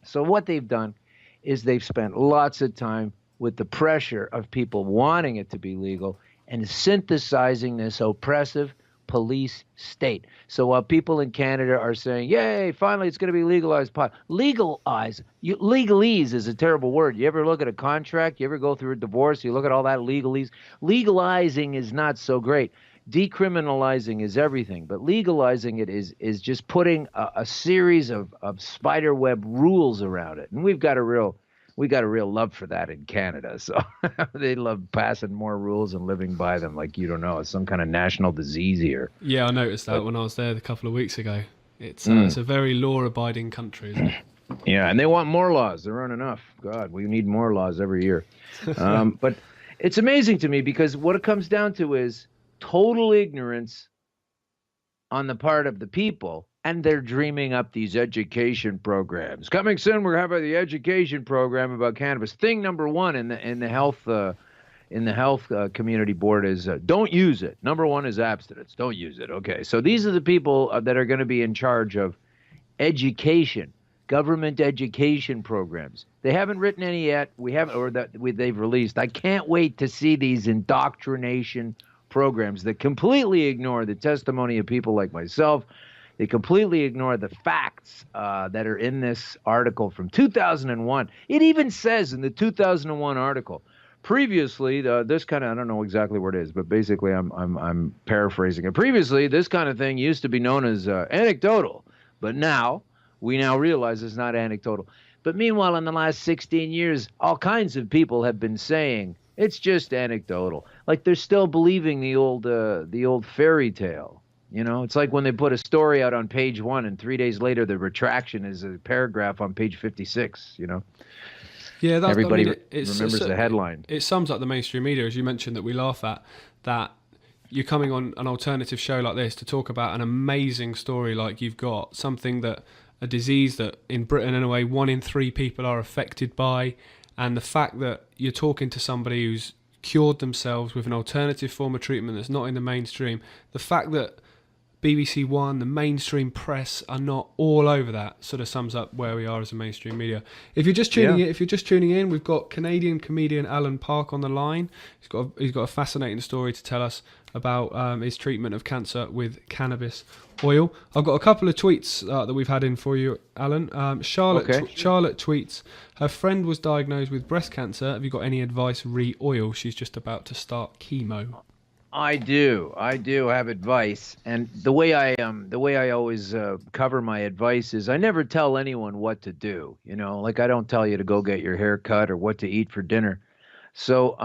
So what they've done is they've spent lots of time with the pressure of people wanting it to be legal and synthesizing this oppressive police state. So while people in Canada are saying, yay, finally it's going to be legalized pot. Legalese is a terrible word. You ever look at a contract? You ever go through a divorce? You look at all that legalese. Legalizing is not so great. Decriminalizing is everything, but legalizing it is just putting a series of spiderweb rules around it. And we got a real love for that in Canada. So they love passing more rules and living by them like you don't know. It's some kind of national disease here. Yeah, I noticed that when I was there a couple of weeks ago. It's a very law-abiding country, isn't it? Yeah, and they want more laws. There aren't enough. God, we need more laws every year. But it's amazing to me because what it comes down to is total ignorance on the part of the people And they're dreaming up these education programs. Coming soon, we're having the education program about cannabis. Thing number one in the health community board is don't use it. Number one is abstinence. Don't use it. Okay, so these are the people that are going to be in charge of education, government education programs. They haven't written any yet. They've released. I can't wait to see these indoctrination programs that completely ignore the testimony of people like myself. They completely ignore the facts that are in this article from 2001. It even says in the 2001 article, previously, this kind of, I don't know exactly where it is, but basically I'm paraphrasing it. Previously, this kind of thing used to be known as anecdotal, but we now realize it's not anecdotal. But meanwhile, in the last 16 years, all kinds of people have been saying it's just anecdotal. Like they're still believing the old fairy tale. You know, it's like when they put a story out on page 1 and 3 days later the retraction is a paragraph on page 56, you know. Yeah, everybody remembers the headline. It sums up the mainstream media, as you mentioned, that we laugh at, that you're coming on an alternative show like this to talk about an amazing story like you've got, something that, a disease that in Britain anyway, 1 in 3 people are affected by, and the fact that you're talking to somebody who's cured themselves with an alternative form of treatment that's not in the mainstream, the fact that BBC One, the mainstream press are not all over that sort of sums up where we are as a mainstream media. If you're just tuning in, we've got Canadian comedian Alan Park on the line. He's got a fascinating story to tell us about his treatment of cancer with cannabis oil. I've got a couple of tweets that we've had in for you, Alan. Charlotte tweets, her friend was diagnosed with breast cancer. Have you got any advice re oil? She's just about to start chemo. I do have advice, and the way I always cover my advice is I never tell anyone what to do. You know, like I don't tell you to go get your hair cut or what to eat for dinner. So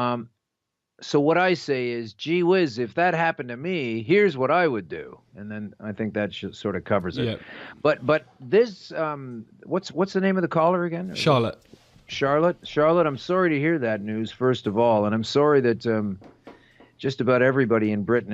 what I say is, gee whiz, if that happened to me, here's what I would do, and then I think that sort of covers it. Yeah. But this what's the name of the caller again? Charlotte, I'm sorry to hear that news, first of all, and I'm sorry that just about everybody in Britain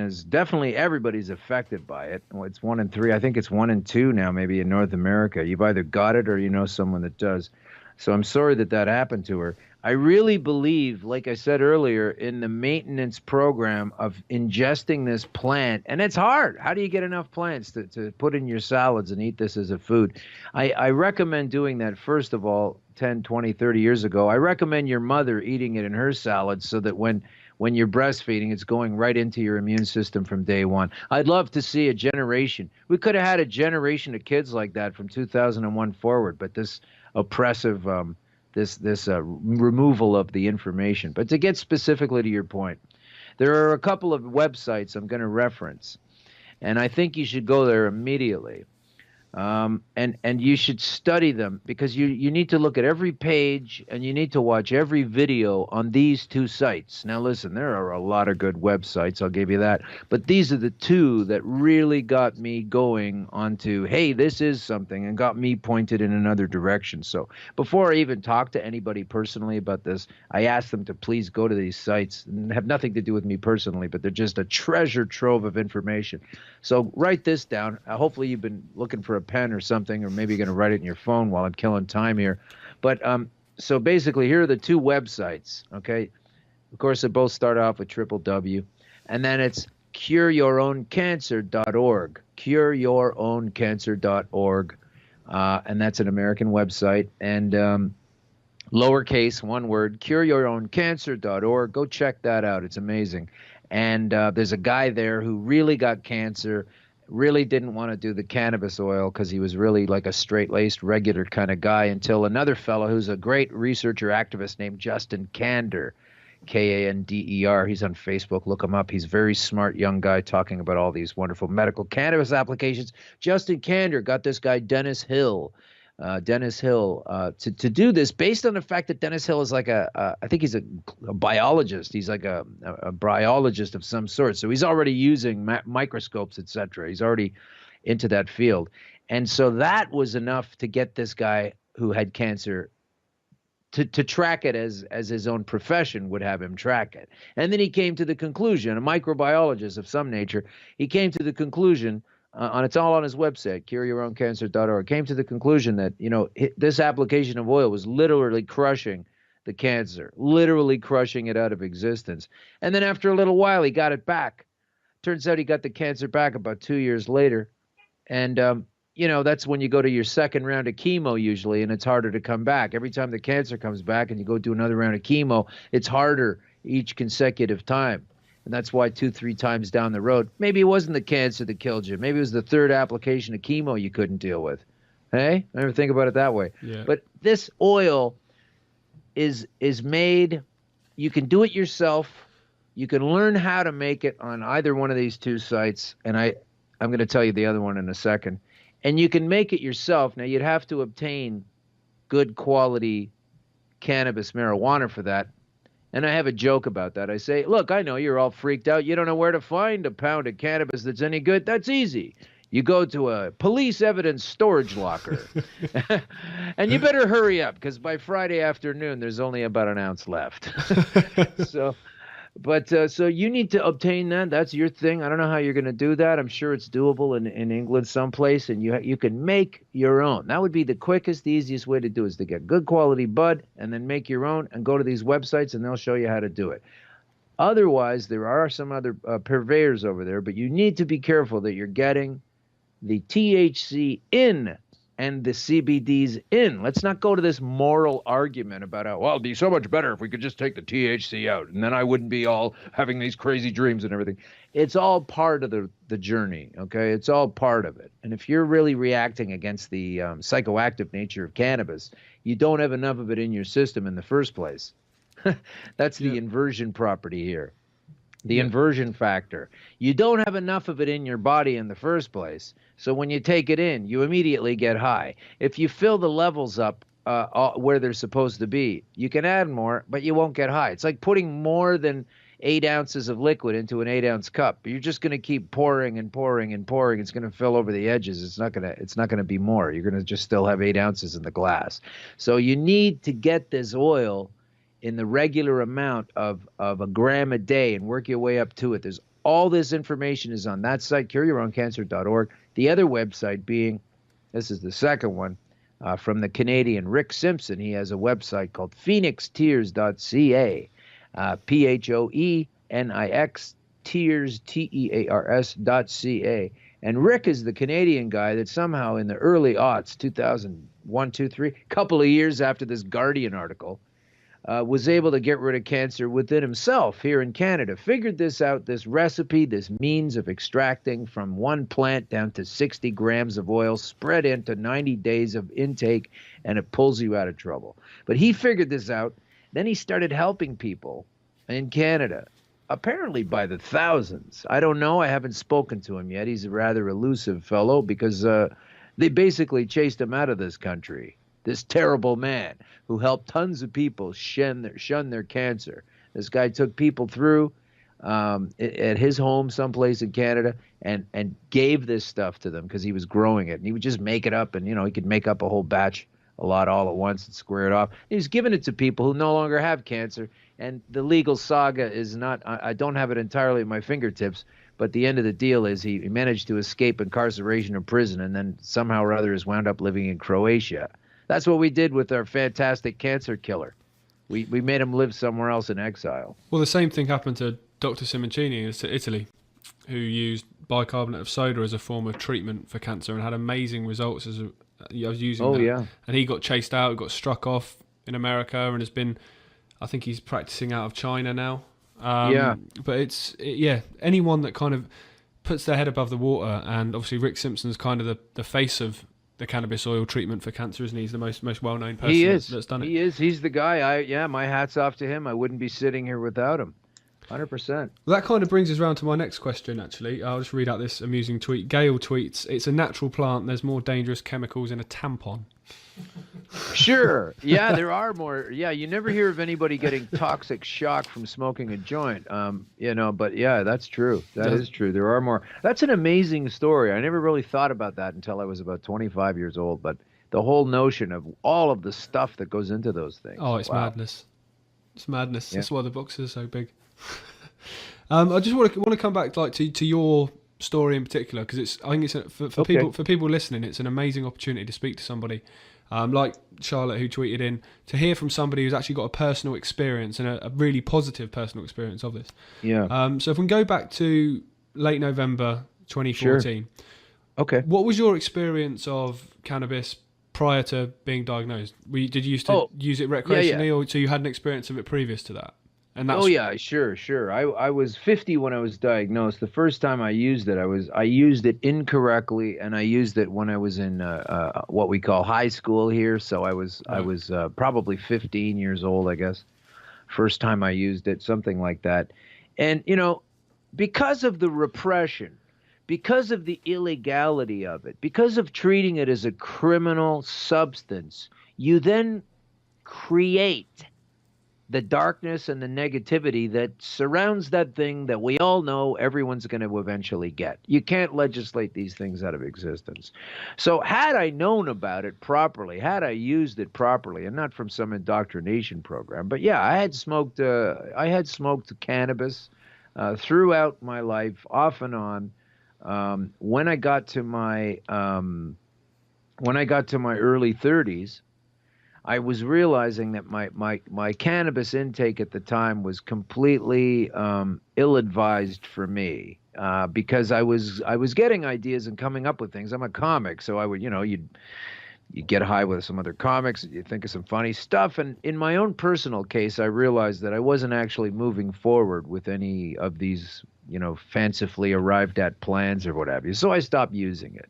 everybody's affected by it. Well, it's 1 in 3. I think it's 1 in 2 now, maybe in North America. You've either got it or you know someone that does. So I'm sorry that happened to her. I really believe, like I said earlier, in the maintenance program of ingesting this plant. And it's hard. How do you get enough plants to put in your salads and eat this as a food? I recommend doing that, first of all, 10, 20, 30 years ago. I recommend your mother eating it in her salads so that when you're breastfeeding, it's going right into your immune system from day one. I'd love to see a generation. We could have had a generation of kids like that from 2001 forward, but this oppressive, this removal of the information. But to get specifically to your point, there are a couple of websites I'm going to reference, and I think you should go there immediately. And you should study them, because you need to look at every page and you need to watch every video on these 2 sites. Now listen, there are a lot of good websites, I'll give you that, but these are the 2 that really got me going onto, hey, this is something, and got me pointed in another direction. So before I even talk to anybody personally about this, I ask them to please go to these sites, and have nothing to do with me personally, but they're just a treasure trove of information. So write this down. Hopefully you've been looking for a pen or something, or maybe you're going to write it in your phone while I'm killing time here. But so basically, here are the 2 websites. Okay, of course, they both start off with www, and then it's cureyourowncancer.org. Cureyourowncancer.org, and that's an American website. And lowercase, one word, cureyourowncancer.org. Go check that out. It's amazing. And there's a guy there who really got cancer, really didn't want to do the cannabis oil because he was really like a straight-laced, regular kind of guy, until another fellow who's a great researcher activist named Justin Kander, Kander. He's on Facebook. Look him up. He's a very smart young guy talking about all these wonderful medical cannabis applications. Justin Kander got this guy, Dennis Hill, to do this, based on the fact that Dennis Hill is like I think he's a biologist. He's like a bryologist of some sort. So he's already using microscopes, etc. He's already into that field. And so that was enough to get this guy who had cancer to track it as his own profession would have him track it. And then he came to the conclusion, a microbiologist of some nature, he came to the conclusion and it's all on his website, cureyourowncancer.org, came to the conclusion that, this application of oil was literally crushing the cancer, literally crushing it out of existence. And then after a little while, he got it back. Turns out he got the cancer back about 2 years later. And, that's when you go to your second round of chemo usually, and it's harder to come back. Every time the cancer comes back and you go do another round of chemo, it's harder each consecutive time. And that's why 2-3 times down the road, maybe it wasn't the cancer that killed you. Maybe it was the third application of chemo you couldn't deal with. Hey, I never think about it that way. Yeah. But this oil is made, you can do it yourself. You can learn how to make it on either one of these two sites. And I'm going to tell you the other one in a second. And you can make it yourself. Now, you'd have to obtain good quality cannabis marijuana for that. And I have a joke about that. I say, look, I know you're all freaked out. You don't know where to find a pound of cannabis that's any good. That's easy. You go to a police evidence storage locker. And you better hurry up, because by Friday afternoon, there's only about an ounce left. So you need to obtain that. That's your thing. I don't know how you're going to do that. I'm sure it's doable in England someplace, and you can make your own. That would be the quickest, the easiest way to do, is to get good quality bud and then make your own and go to these websites, and they'll show you how to do it. Otherwise, there are some other purveyors over there, but you need to be careful that you're getting the THC in and the CBDs in. Let's not go to this moral argument about how, well, it'd be so much better if we could just take the THC out, and then I wouldn't be all having these crazy dreams and everything. It's all part of the journey, okay? It's all part of it. And if you're really reacting against the psychoactive nature of cannabis, you don't have enough of it in your system in the first place. That's the inversion property here. The inversion factor. You don't have enough of it in your body in the first place. So when you take it in, you immediately get high. If you fill the levels up where they're supposed to be, you can add more, but you won't get high. It's like putting more than 8 ounces of liquid into an 8-ounce cup. You're just going to keep pouring and pouring and pouring. It's going to fill over the edges. It's not going to be more. You're going to just still have 8 ounces in the glass. So you need to get this oil in the regular amount of a gram a day and work your way up to it. There's all this information is on that site, cureyourowncancer.org. The other website being, this is the second one, from the Canadian Rick Simpson. He has a website called phoenixtears.ca, PHOENIX tears, TEARS.ca. And Rick is the Canadian guy that somehow in the early aughts, 2001, 2, 3, couple of years after this Guardian article, was able to get rid of cancer within himself here in Canada. Figured this out, this recipe, this means of extracting from one plant down to 60 grams of oil spread into 90 days of intake, and it pulls you out of trouble. But he figured this out. Then he started helping people in Canada, apparently by the thousands. I don't know. I haven't spoken to him yet. He's a rather elusive fellow because they basically chased him out of this country. This terrible man who helped tons of people shun their cancer. This guy took people through at his home someplace in Canada and gave this stuff to them because he was growing it. And he would just make it up, and, he could make up a whole batch, a lot all at once, and square it off. He was giving it to people who no longer have cancer. And the legal saga is not, I don't have it entirely at my fingertips, but the end of the deal is he managed to escape incarceration or prison, and then somehow or other has wound up living in Croatia. That's what we did with our fantastic cancer killer. We made him live somewhere else in exile. Well, the same thing happened to Dr. Simoncini in Italy, who used bicarbonate of soda as a form of treatment for cancer and had amazing results as I was using that. Yeah. And he got chased out, got struck off in America, and has been, I think he's practicing out of China now. But anyone that kind of puts their head above the water, and obviously Rick Simpson's kind of the face of the cannabis oil treatment for cancer, isn't he? He's the most well-known person that's done it. He is. He's the guy. My hat's off to him. I wouldn't be sitting here without him. 100%. Well, that kind of brings us around to my next question, actually. I'll just read out this amusing tweet. Gail tweets, "It's a natural plant. There's more dangerous chemicals in a tampon." Sure. Yeah, there are more. Yeah, you never hear of anybody getting toxic shock from smoking a joint. But yeah, that's true. That is true. There are more. That's an amazing story. I never really thought about that until I was about 25 years old. But the whole notion of all of the stuff that goes into those things. Oh, it's madness. It's madness. Yeah. That's why the boxes are so big. I just want to come back to your story in particular, because I think it's for people listening, it's an amazing opportunity to speak to somebody like Charlotte, who tweeted in, to hear from somebody who's actually got a personal experience and a really positive personal experience of this. Yeah. So if we can go back to late November 2014, Sure. Okay. What was your experience of cannabis prior to being diagnosed? Did you used to use it recreationally, or so you had an experience of it previous to that? And that's... Oh yeah, sure. I was 50 when I was diagnosed. The first time I used it, I used it incorrectly, and I used it when I was in what we call high school here. So I was probably 15 years old, I guess. First time I used it, something like that. And because of the repression, because of the illegality of it, because of treating it as a criminal substance, you then create the darkness and the negativity that surrounds that thing that we all know everyone's going to eventually get. You can't legislate these things out of existence. So had I known about it properly, had I used it properly, and not from some indoctrination program, but yeah, I had smoked cannabis throughout my life, off and on. When I got to my early 30s, I was realizing that my cannabis intake at the time was completely ill-advised for me, because I was getting ideas and coming up with things. I'm a comic, so I would, you get high with some other comics, you think of some funny stuff, and in my own personal case, I realized that I wasn't actually moving forward with any of these, fancifully arrived at plans or what have you. So I stopped using it.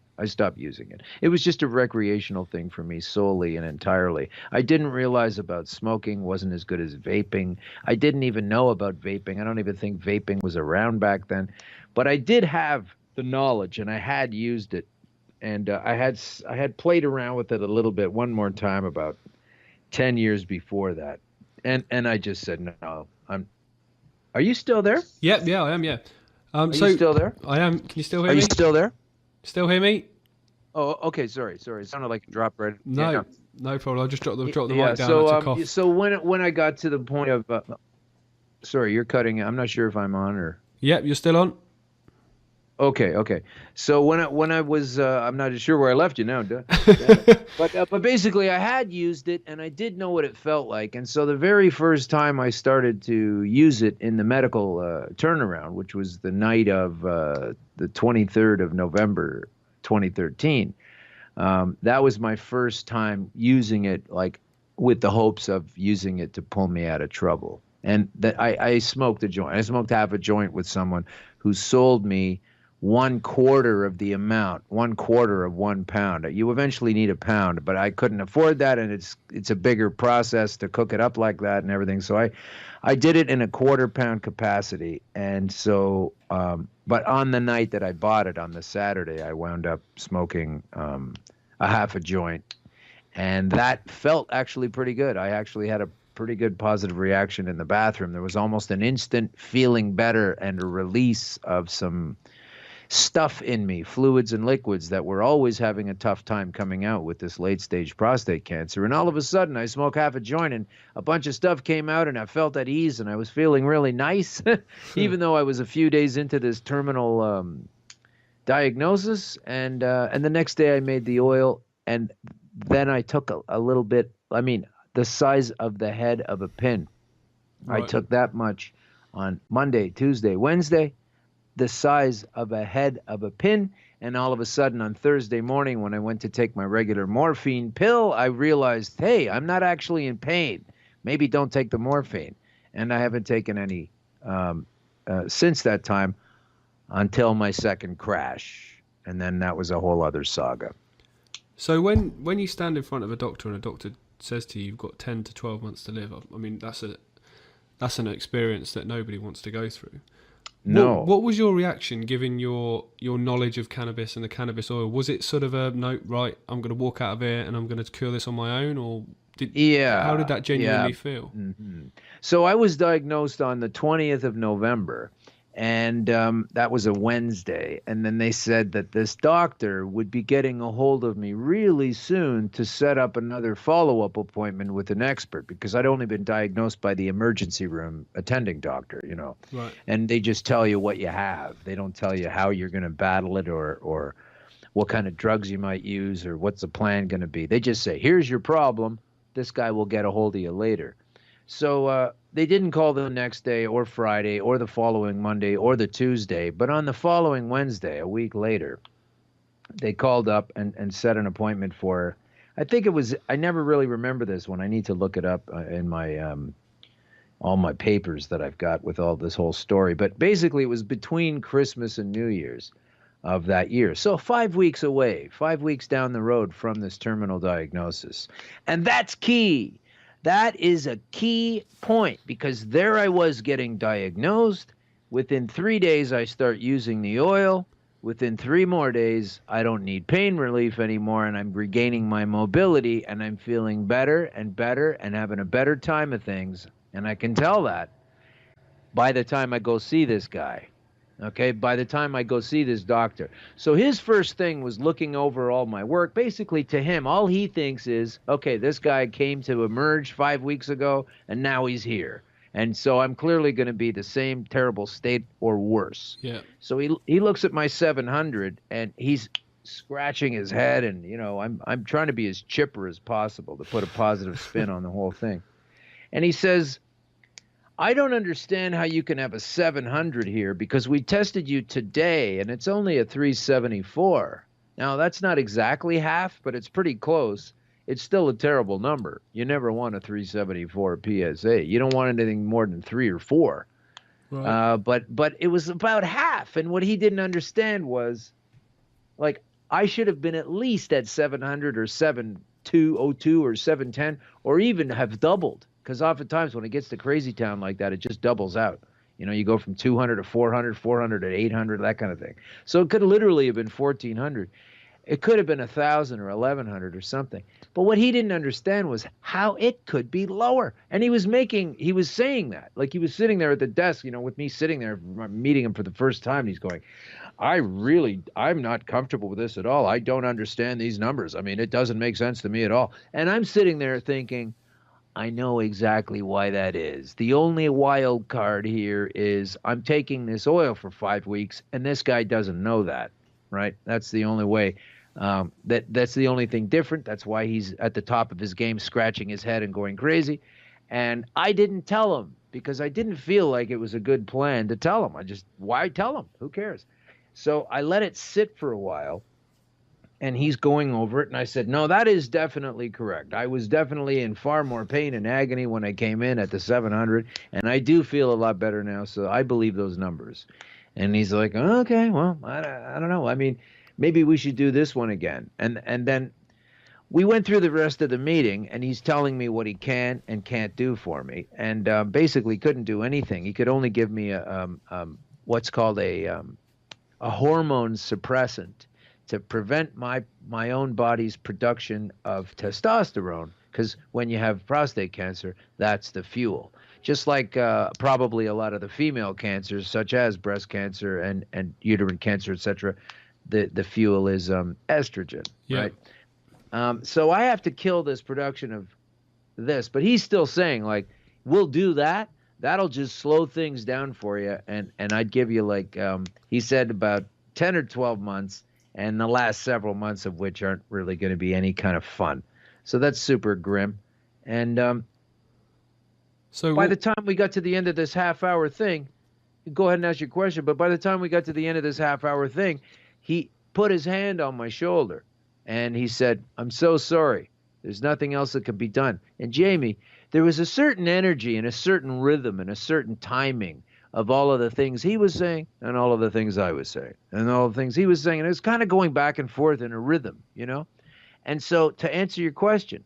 It was just a recreational thing for me solely and entirely. I didn't realize about smoking wasn't as good as vaping. I didn't even know about vaping. I don't even think vaping was around back then. But I did have the knowledge, and I had used it. And I had played around with it a little bit one more time about 10 years before that. And I just said, no, Are you still there? Yeah, I am, yeah. Are you still there? I am. Can you still hear me? Are you still there? Still hear me? Oh, okay. Sorry. It sounded like it dropped right. No problem. I just dropped the mic down. So when I got to the point of, sorry, you're cutting. I'm not sure if I'm on or. Yep, you're still on. Okay. So when I was, I'm not sure where I left you now, but basically I had used it and I did know what it felt like. And so the very first time I started to use it in the medical turnaround, which was the night of the 23rd of November, 2013, that was my first time using it, like with the hopes of using it to pull me out of trouble. And that I smoked a joint. I smoked half a joint with someone who sold me 1/4 of the amount, 1/4 of 1 pound. You eventually need a pound, but I couldn't afford that, and it's a bigger process to cook it up like that and everything. So I did it in a 1/4 pound capacity, and so but on the night that I bought it, on the Saturday, I wound up smoking a half a joint, and that felt actually pretty good. I actually had a pretty good positive reaction in the bathroom. There was almost an instant feeling better and a release of some stuff in me, fluids and liquids that were always having a tough time coming out with this late stage prostate cancer. And all of a sudden I smoked half a joint and a bunch of stuff came out and I felt at ease and I was feeling really nice, even though I was a few days into this terminal diagnosis. And the next day I made the oil, and then I took a little bit, the size of the head of a pin. Right. I took that much on Monday, Tuesday, Wednesday, the size of a head of a pin, and all of a sudden on Thursday morning when I went to take my regular morphine pill, I realized, hey, I'm not actually in pain. Maybe don't take the morphine. And I haven't taken any since that time until my second crash. And then that was a whole other saga. So when you stand in front of a doctor and a doctor says to you, you've got 10 to 12 months to live, that's an experience that nobody wants to go through. No. What was your reaction, given your knowledge of cannabis and the cannabis oil? Was it sort of a, no, right, I'm going to walk out of here and I'm going to cure this on my own? Or how did that genuinely feel? Mm-hmm. So I was diagnosed on the 20th of November. And that was a Wednesday. And then they said that this doctor would be getting a hold of me really soon to set up another follow-up appointment with an expert, because I'd only been diagnosed by the emergency room attending doctor, you know. Right. And they just tell you what you have. They don't tell you how you're going to battle it or what kind of drugs you might use or what's the plan going to be. They just say, here's your problem. This guy will get a hold of you later. So they didn't call the next day or Friday or the following Monday or the Tuesday. But on the following Wednesday, a week later, they called up and set an appointment for, I think it was, I never really remember this one. I need to look it up in my all my papers that I've got with all this whole story. But basically, it was between Christmas and New Year's of that year. So 5 weeks away, 5 weeks down the road from this terminal diagnosis. And that's key. That is a key point, because there I was getting diagnosed. Within 3 days, I start using the oil. Within 3 more days, I don't need pain relief anymore, and I'm regaining my mobility, and I'm feeling better and better and having a better time of things. And I can tell that by the time I go see this guy. Okay, by the time I go see this doctor. So his first thing was looking over all my work. Basically, to him, all he thinks is, okay, this guy came to emerge 5 weeks ago, and now he's here. And so I'm clearly going to be the same terrible state or worse. Yeah. So he looks at my 700, and he's scratching his head, and, you know, I'm trying to be as chipper as possible to put a positive spin on the whole thing. And he says, I don't understand how you can have a 700 here, because we tested you today and it's only a 374. Now, that's not exactly half, but it's pretty close. It's still a terrible number. You never want a 374 PSA. You don't want anything more than 3 or 4. Right. But it was about half. And what he didn't understand was, like, I should have been at least at 700 or 7202 or 710, or even have doubled. Because oftentimes when it gets to crazy town like that, it just doubles out. You know, you go from 200 to 400, 400 to 800, that kind of thing. So it could literally have been 1,400. It could have been 1,000 or 1,100 or something. But what he didn't understand was how it could be lower. And he was saying that. Like, he was sitting there at the desk, you know, with me sitting there, meeting him for the first time. And he's going, I'm not comfortable with this at all. I don't understand these numbers. I mean, it doesn't make sense to me at all. And I'm sitting there thinking, I know exactly why that is. The only wild card here is I'm taking this oil for 5 weeks, and this guy doesn't know that, right? That's the only way. That's the only thing different. That's why he's at the top of his game, scratching his head and going crazy. And I didn't tell him, because I didn't feel like it was a good plan to tell him. Why tell him? Who cares? So I let it sit for a while. And he's going over it, and I said, no, that is definitely correct. I was definitely in far more pain and agony when I came in at the 700, and I do feel a lot better now, so I believe those numbers. And he's like, okay, well, I don't know. I mean, maybe we should do this one again. And then we went through the rest of the meeting, and he's telling me what he can and can't do for me, and basically couldn't do anything. He could only give me what's called a hormone suppressant, to prevent my own body's production of testosterone, because when you have prostate cancer, that's the fuel. Just like probably a lot of the female cancers, such as breast cancer and uterine cancer, etc., the fuel is estrogen, yeah. Right? So I have to kill this production of this, but he's still saying, like, we'll do that. That'll just slow things down for you, and I'd give you, like, he said, about 10 or 12 months, and the last several months of which aren't really going to be any kind of fun. So that's super grim. And so by the time we got to the end of this half-hour thing, go ahead and ask your question, but by the time we got to the end of this half-hour thing, he put his hand on my shoulder, and he said, I'm so sorry. There's nothing else that can be done. And Jamie, there was a certain energy and a certain rhythm and a certain timing of all of the things he was saying and all of the things I was saying and all the things he was saying. And it was kind of going back and forth in a rhythm, you know? And so to answer your question,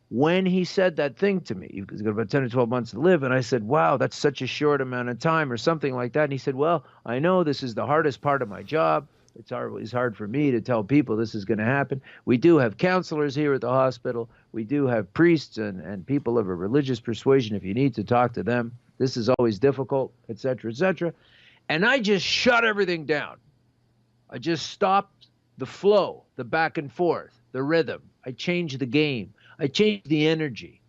when he said that thing to me, he's got about 10 or 12 months to live, and I said, wow, that's such a short amount of time or something like that. And he said, well, I know this is the hardest part of my job. It's always hard for me to tell people this is going to happen. We do have counselors here at the hospital. We do have priests and people of a religious persuasion if you need to talk to them. This is always difficult, et cetera, et cetera. And I just shut everything down. I just stopped the flow, the back and forth, the rhythm. I changed the game. I changed the energy,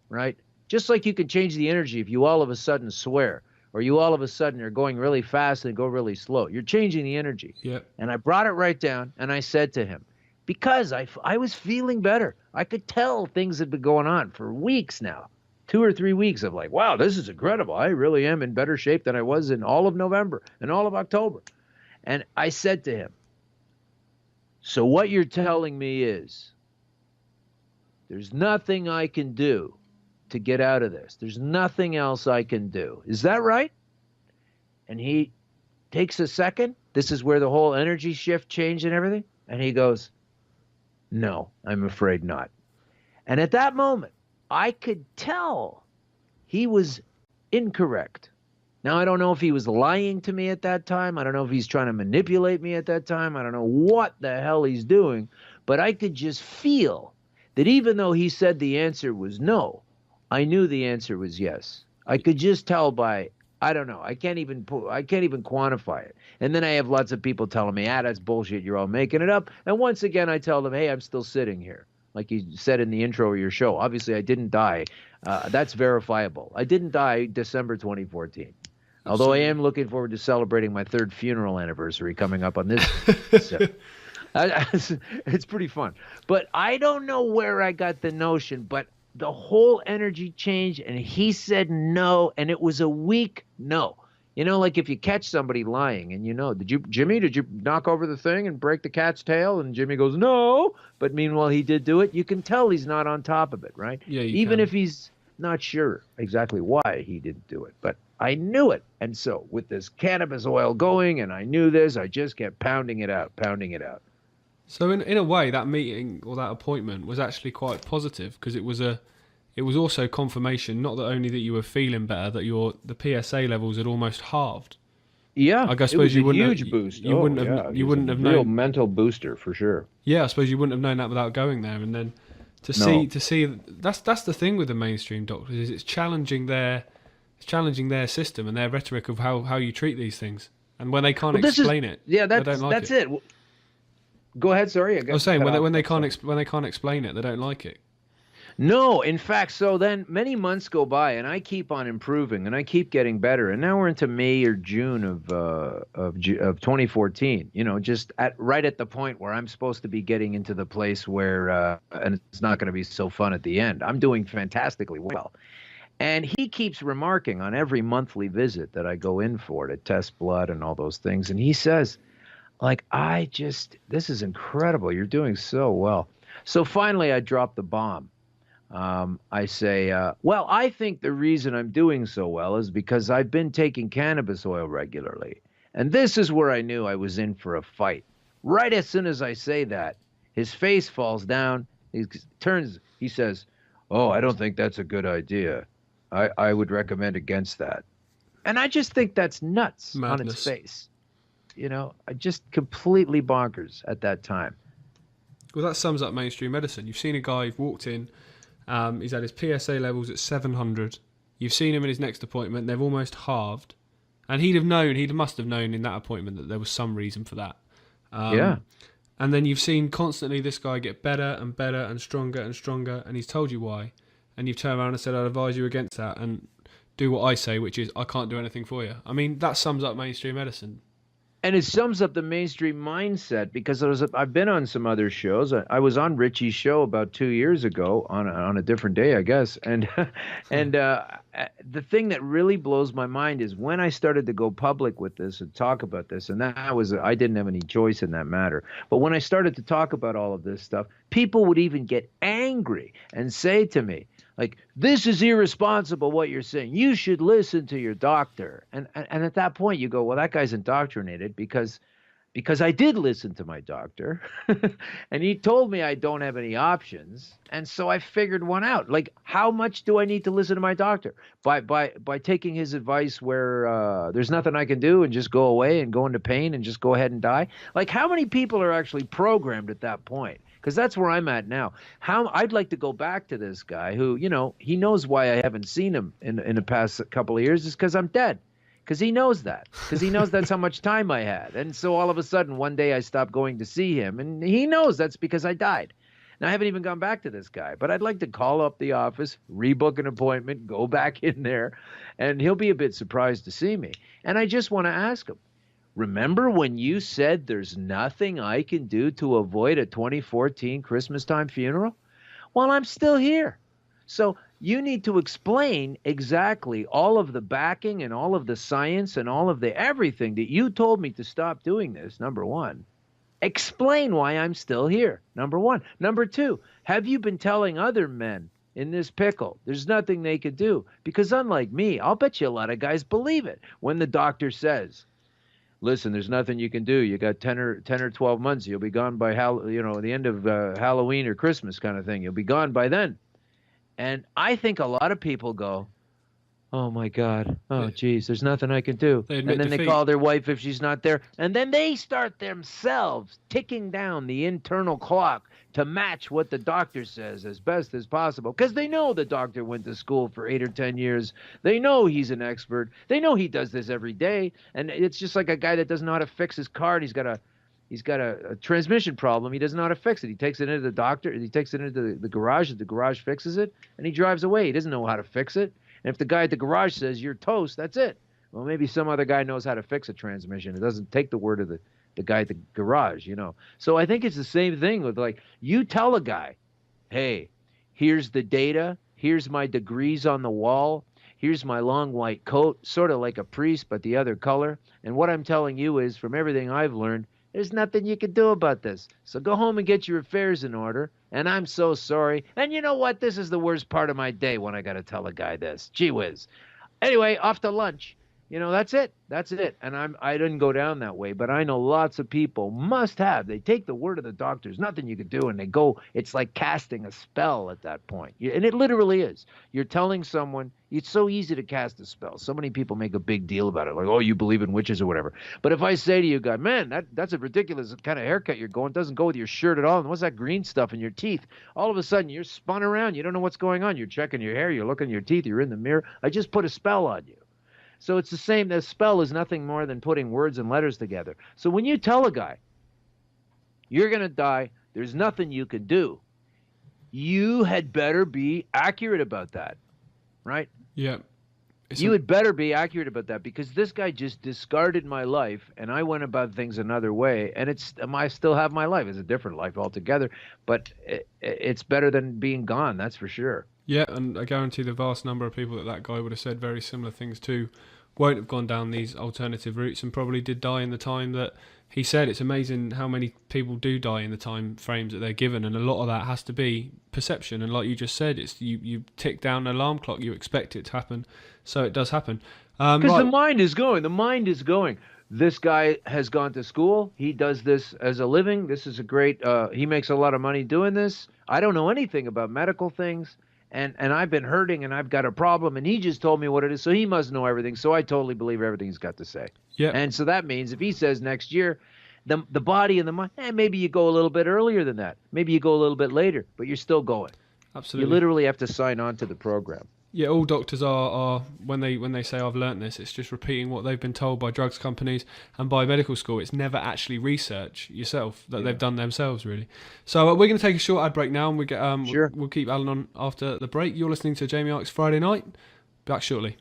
right? Just like you can change the energy if you all of a sudden swear, or you all of a sudden are going really fast and go really slow. You're changing the energy. Yep. And I brought it right down, and I said to him, because I was feeling better. I could tell things had been going on for weeks now, 2 or 3 weeks of like, wow, this is incredible. I really am in better shape than I was in all of November and all of October. And I said to him, so what you're telling me is there's nothing I can do to get out of this. There's nothing else I can do. Is that right? And he takes a second. This is where the whole energy shift changed and everything. And he goes, no, I'm afraid not. And at that moment, I could tell he was incorrect. Now, I don't know if he was lying to me at that time. I don't know if he's trying to manipulate me at that time. I don't know what the hell he's doing. But I could just feel that even though he said the answer was no, I knew the answer was yes. I could just tell by, I don't know. I can't even quantify it. And then I have lots of people telling me, that's bullshit. You're all making it up. And once again, I tell them, hey, I'm still sitting here. Like you said in the intro of your show. Obviously, I didn't die. That's verifiable. I didn't die December 2014. Although I am looking forward to celebrating my 3rd funeral anniversary coming up on this. It's pretty fun. But I don't know where I got the notion, but the whole energy changed, and he said no, and it was a weak no. You know, like if you catch somebody lying and Jimmy, did you knock over the thing and break the cat's tail? And Jimmy goes, no. But meanwhile, he did do it. You can tell he's not on top of it, right? Yeah, even if he's not sure exactly why he didn't do it. But I knew it. And so with this cannabis oil going, and I knew this, I just kept pounding it out. So in a way, that meeting or that appointment was actually quite positive, because it was also confirmation, not that only that you were feeling better, that the PSA levels had almost halved. Yeah, I suppose you wouldn't huge boost. You wouldn't have known. Real mental booster for sure. Yeah, I suppose you wouldn't have known that without going there, and then to see that's the thing with the mainstream doctors, is it's challenging their system and their rhetoric of how you treat these things, and when they can't explain it, they don't like that's it. Go ahead. Sorry, I was saying when they can't explain it, they don't like it. No, in fact, so then many months go by, and I keep on improving, and I keep getting better, and now we're into May or June of 2014. You know, just right at the point where I'm supposed to be getting into the place where, and it's not going to be so fun at the end. I'm doing fantastically well, and he keeps remarking on every monthly visit that I go in for to test blood and all those things, and he says, like, this is incredible. You're doing so well. So finally, I drop the bomb. I say, well, I think the reason I'm doing so well is because I've been taking cannabis oil regularly. And this is where I knew I was in for a fight. Right as soon as I say that, his face falls down. He says, oh, I don't think that's a good idea. I would recommend against that. And I just think that's nuts. Madness. On its face. You know, I just completely bonkers at that time. Well, that sums up mainstream medicine. You've seen a guy who's walked in, he's had his PSA levels at 700. You've seen him in his next appointment, they've almost halved. And he must have known in that appointment that there was some reason for that. Yeah. And then you've seen constantly this guy get better and better and stronger, and he's told you why. And you've turned around and said, I'd advise you against that and do what I say, which is, I can't do anything for you. I mean, that sums up mainstream medicine. And it sums up the mainstream mindset, because I've been on some other shows. I was on Richie's show about 2 years ago on a different day, I guess. And the thing that really blows my mind is when I started to go public with this and talk about this, and I didn't have any choice in that matter. But when I started to talk about all of this stuff, people would even get angry and say to me, like, this is irresponsible what you're saying. You should listen to your doctor. And at that point you go, well, that guy's indoctrinated because I did listen to my doctor and he told me I don't have any options. And so I figured one out. Like, how much do I need to listen to my doctor? By taking his advice where there's nothing I can do and just go away and go into pain and just go ahead and die? Like, how many people are actually programmed at that point? Because that's where I'm at now. I'd like to go back to this guy who, you know, he knows why I haven't seen him in the past couple of years is because I'm dead. because he knows that. Because he knows that's how much time I had. And so all of a sudden, one day I stopped going to see him, and he knows that's because I died. Now, I haven't even gone back to this guy, but I'd like to call up the office, rebook an appointment, go back in there, and he'll be a bit surprised to see me. And I just want to ask him, remember when you said there's nothing I can do to avoid a 2014 Christmas time funeral? Well, I'm still here. So you need to explain exactly all of the backing and all of the science and all of the everything that you told me to stop doing this, number one. Explain why I'm still here, number one. Number two, have you been telling other men in this pickle there's nothing they could do? Because unlike me, I'll bet you a lot of guys believe it when the doctor says, listen, there's nothing you can do. You got 10 or 12 months. You'll be gone by the end of Halloween or Christmas kind of thing. You'll be gone by then. And I think a lot of people go, oh, my God. Oh, geez, there's nothing I can do. And then they call their wife if she's not there. And then they start themselves ticking down the internal clock to match what the doctor says as best as possible. Because they know the doctor went to school for 8 or 10 years. They know he's an expert. They know he does this every day. And it's just like a guy that doesn't know how to fix his car. And he's got a transmission problem. He doesn't know how to fix it. He takes it into the doctor. He takes it into the garage. The garage fixes it. And he drives away. He doesn't know how to fix it. And if the guy at the garage says, you're toast, that's it. Well, maybe some other guy knows how to fix a transmission. It doesn't take the word of the guy at the garage, So I think it's the same thing with, like, you tell a guy, hey, here's the data. Here's my degrees on the wall. Here's my long white coat, sort of like a priest, but the other color. And what I'm telling you is, from everything I've learned, there's nothing you can do about this. So go home and get your affairs in order. And I'm so sorry. And you know what? This is the worst part of my day when I got to tell a guy this. Gee whiz. Anyway, off to lunch. That's it. That's it. And I didn't go down that way, but I know lots of people must have. They take the word of the doctor. There's nothing you can do, and they go. It's like casting a spell at that point. And it literally is. You're telling someone, it's so easy to cast a spell. So many people make a big deal about it, like, oh, you believe in witches or whatever. But if I say to you, guy, man, that's a ridiculous kind of haircut you're going. It doesn't go with your shirt at all. And what's that green stuff in your teeth? All of a sudden, you're spun around. You don't know what's going on. You're checking your hair. You're looking at your teeth. You're in the mirror. I just put a spell on you. So it's the same. The spell is nothing more than putting words and letters together. So when you tell a guy, you're going to die, there's nothing you can do, you had better be accurate about that, right? Yeah. You had better be accurate about that, because this guy just discarded my life, and I went about things another way, and I still have my life. It's a different life altogether, but it's better than being gone, that's for sure. Yeah, and I guarantee the vast number of people that guy would have said very similar things to won't have gone down these alternative routes and probably did die in the time that he said. It's amazing how many people do die in the time frames that they're given, and a lot of that has to be perception. And like you just said, it's you tick down an alarm clock, you expect it to happen, so it does happen. Because the mind is going. The mind is going. This guy has gone to school. He does this as a living. This is a great. He makes a lot of money doing this. I don't know anything about medical things. And I've been hurting, and I've got a problem, and he just told me what it is, so he must know everything, so I totally believe everything he's got to say. Yeah. And so that means if he says next year, the body and the mind, maybe you go a little bit earlier than that. Maybe you go a little bit later, but you're still going. Absolutely. You literally have to sign on to the program. Yeah, all doctors are when they say I've learnt this, it's just repeating what they've been told by drugs companies and by medical school. It's never actually research yourself that they've done themselves, really. So we're going to take a short ad break now, and we get Sure. we'll keep Alan on after the break. You're listening to Jamie Ike's Friday Night. Back shortly.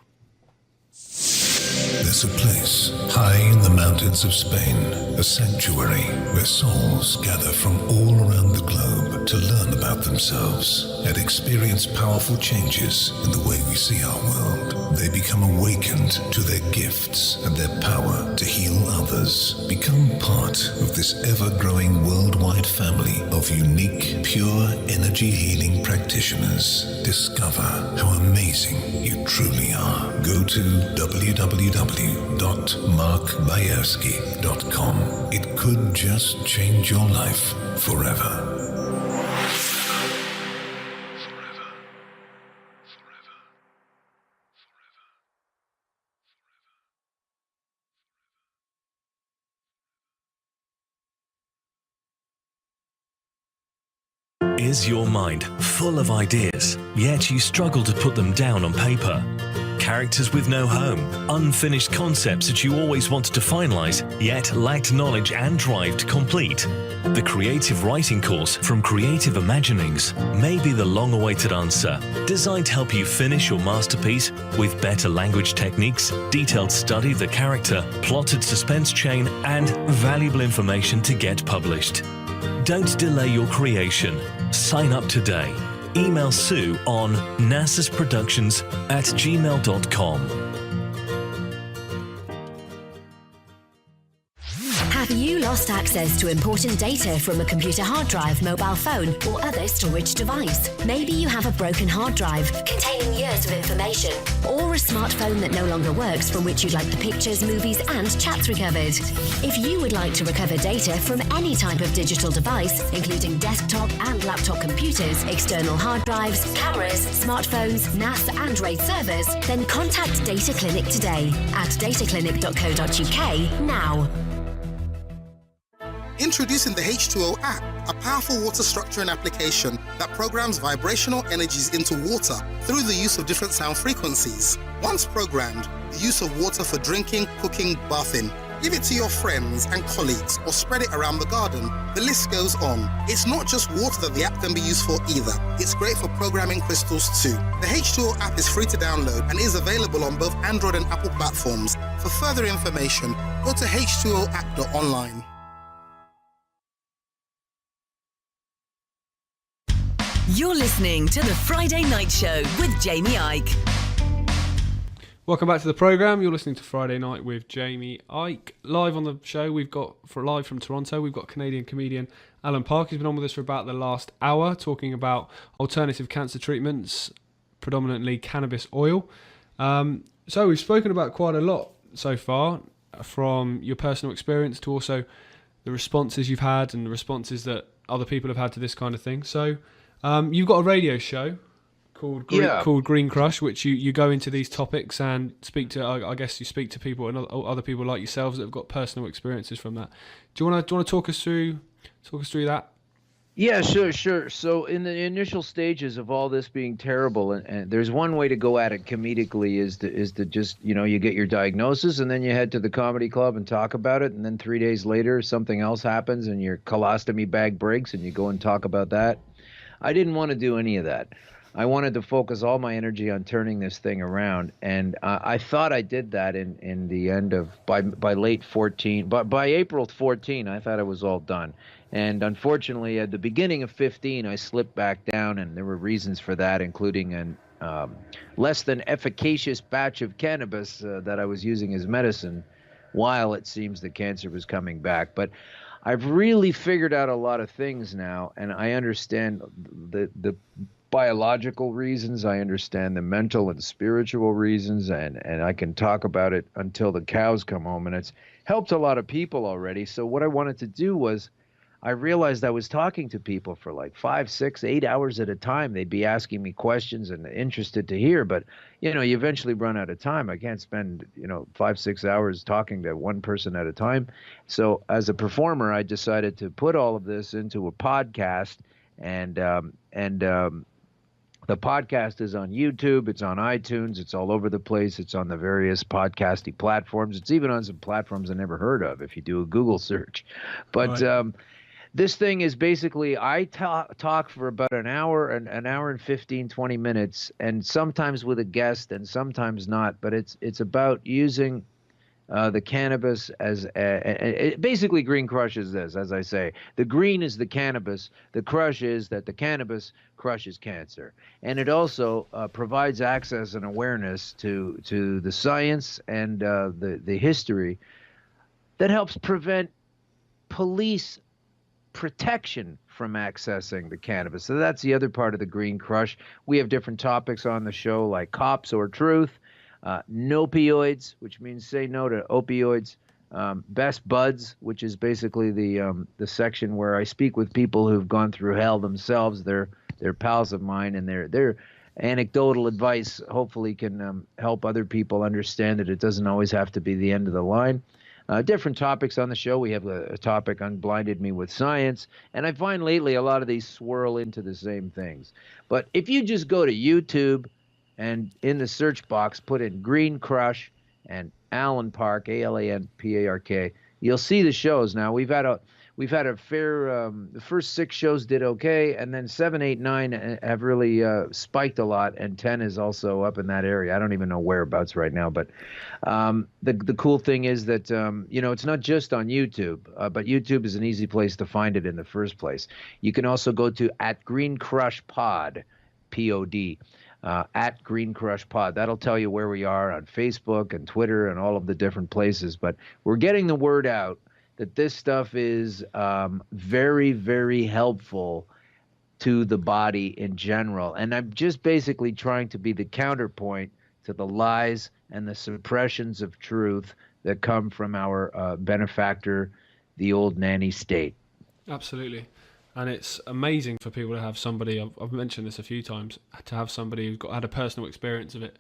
There's a place high in the mountains of Spain, a sanctuary where souls gather from all around the globe to learn about themselves and experience powerful changes in the way we see our world. They become awakened to their gifts and their power to heal others. Become part of this ever-growing worldwide family of unique, pure energy healing practitioners. Discover how amazing you truly are. Go to www.markbayerski.com. It could just change your life forever. Is your mind full of ideas, yet you struggle to put them down on paper? Characters with no home, unfinished concepts that you always wanted to finalize, yet lacked knowledge and drive to complete. The creative writing course from Creative Imaginings may be the long-awaited answer, designed to help you finish your masterpiece with better language techniques, detailed study of the character, plotted suspense chain, and valuable information to get published. Don't delay your creation. Sign up today. Email Sue on nasusproductions@gmail.com. Have you lost access to important data from a computer hard drive, mobile phone, or other storage device? Maybe you have a broken hard drive containing years of information, or a smartphone that no longer works from which you'd like the pictures, movies, and chats recovered. If you would like to recover data from any type of digital device, including desktop and laptop computers, external hard drives, cameras, smartphones, NAS, and RAID servers, then contact Data Clinic today at dataclinic.co.uk now. Introducing the H2O app, a powerful water structuring application that programs vibrational energies into water through the use of different sound frequencies. Once programmed, the use of water for drinking, cooking, bathing. Give it to your friends and colleagues or spread it around the garden. The list goes on. It's not just water that the app can be used for either. It's great for programming crystals too. The H2O app is free to download and is available on both Android and Apple platforms. For further information, go to h2oapp.online. You're listening to The Friday Night Show with Jamie Ike. Welcome back to the programme. You're listening to Friday Night with Jamie Ike. Live on the show, live from Toronto, we've got Canadian comedian Alan Park. He's been on with us for about the last hour, talking about alternative cancer treatments, predominantly cannabis oil. So we've spoken about quite a lot so far, from your personal experience to also the responses you've had and the responses that other people have had to this kind of thing. So you've got a radio show called Green Crush, which you go into these topics and speak to. I guess you speak to people and other people like yourselves that have got personal experiences from that. Do you want to talk us through that? Yeah, sure. So in the initial stages of all this being terrible, and there's one way to go at it comedically is to just, you get your diagnosis and then you head to the comedy club and talk about it, and then 3 days later something else happens and your colostomy bag breaks and you go and talk about that. I didn't want to do any of that. I wanted to focus all my energy on turning this thing around, and I thought I did that in the end of by late 14, but by April 14, I thought it was all done. And unfortunately, at the beginning of 15, I slipped back down, and there were reasons for that, including an less than efficacious batch of cannabis that I was using as medicine, while it seems the cancer was coming back. But I've really figured out a lot of things now, and I understand the biological reasons, I understand the mental and spiritual reasons, and I can talk about it until the cows come home, and it's helped a lot of people already. So what I wanted to do was, I realized I was talking to people for like 5, 6, 8 hours at a time. They'd be asking me questions and interested to hear, but you eventually run out of time. I can't spend 5, 6 hours talking to one person at a time. So as a performer, I decided to put all of this into a podcast, and the podcast is on YouTube, it's on iTunes, it's all over the place, it's on the various podcasty platforms. It's even on some platforms I never heard of if you do a Google search. But right. This thing is basically, I talk for about an hour and 15, 20 minutes, and sometimes with a guest and sometimes not, but it's about using the cannabis as basically Green Crush is this, as I say. The green is the cannabis. The crush is that the cannabis crushes cancer. And it also provides access and awareness to the science and the history that helps prevent police protection from accessing the cannabis. So that's the other part of the Green Crush. We have different topics on the show, like cops or truth, no opioids, which means say no to opioids, best buds, which is basically the section where I speak with people who've gone through hell themselves. They're pals of mine, and their anecdotal advice hopefully can help other people understand that it doesn't always have to be the end of the line. Different topics on the show. We have a topic on Blinded Me with Science, and I find lately a lot of these swirl into the same things. But if you just go to YouTube and in the search box, put in Green Crush and Allen Park, ALANPARK. You'll see the shows now. We've had a fair. The first 6 shows did okay, and then 7, 8, 9 have really spiked a lot, and 10 is also up in that area. I don't even know whereabouts right now, but the cool thing is that it's not just on YouTube, but YouTube is an easy place to find it in the first place. You can also go to @GreenCrushPod, POD. At Green Crush Pod. That'll tell you where we are on Facebook and Twitter and all of the different places. But we're getting the word out that this stuff is very, very helpful to the body in general. And I'm just basically trying to be the counterpoint to the lies and the suppressions of truth that come from our benefactor, the old nanny state. Absolutely. And it's amazing for people to have somebody, I've mentioned this a few times, to have somebody who's had a personal experience of it,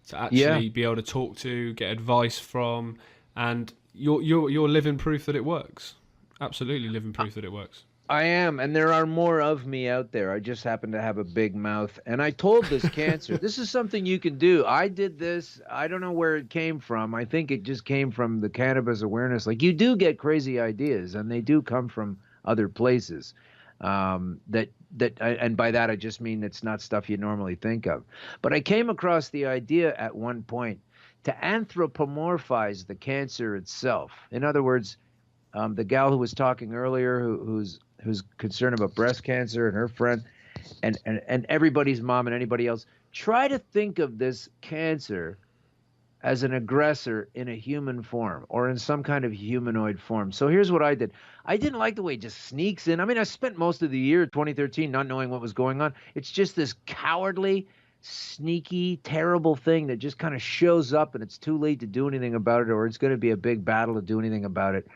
to actually be able to talk to, get advice from, and you're living proof that it works. Absolutely living proof that it works. I am, and there are more of me out there. I just happen to have a big mouth. And I told this cancer, this is something you can do. I did this. I don't know where it came from. I think it just came from the cannabis awareness. Like, you do get crazy ideas, and they do come from other places. And by that I just mean it's not stuff you normally think of. But I came across the idea at one point to anthropomorphize the cancer itself. In other words, the gal who was talking earlier, who's concerned about breast cancer, and her friend, and everybody's mom and anybody else, try to think of this cancer as an aggressor in a human form or in some kind of humanoid form. So here's what I did. I didn't like the way it just sneaks in. I mean, I spent most of the year 2013 not knowing what was going on. It's just this cowardly, sneaky, terrible thing that just kind of shows up, and it's too late to do anything about it, or it's going to be a big battle to do anything about it.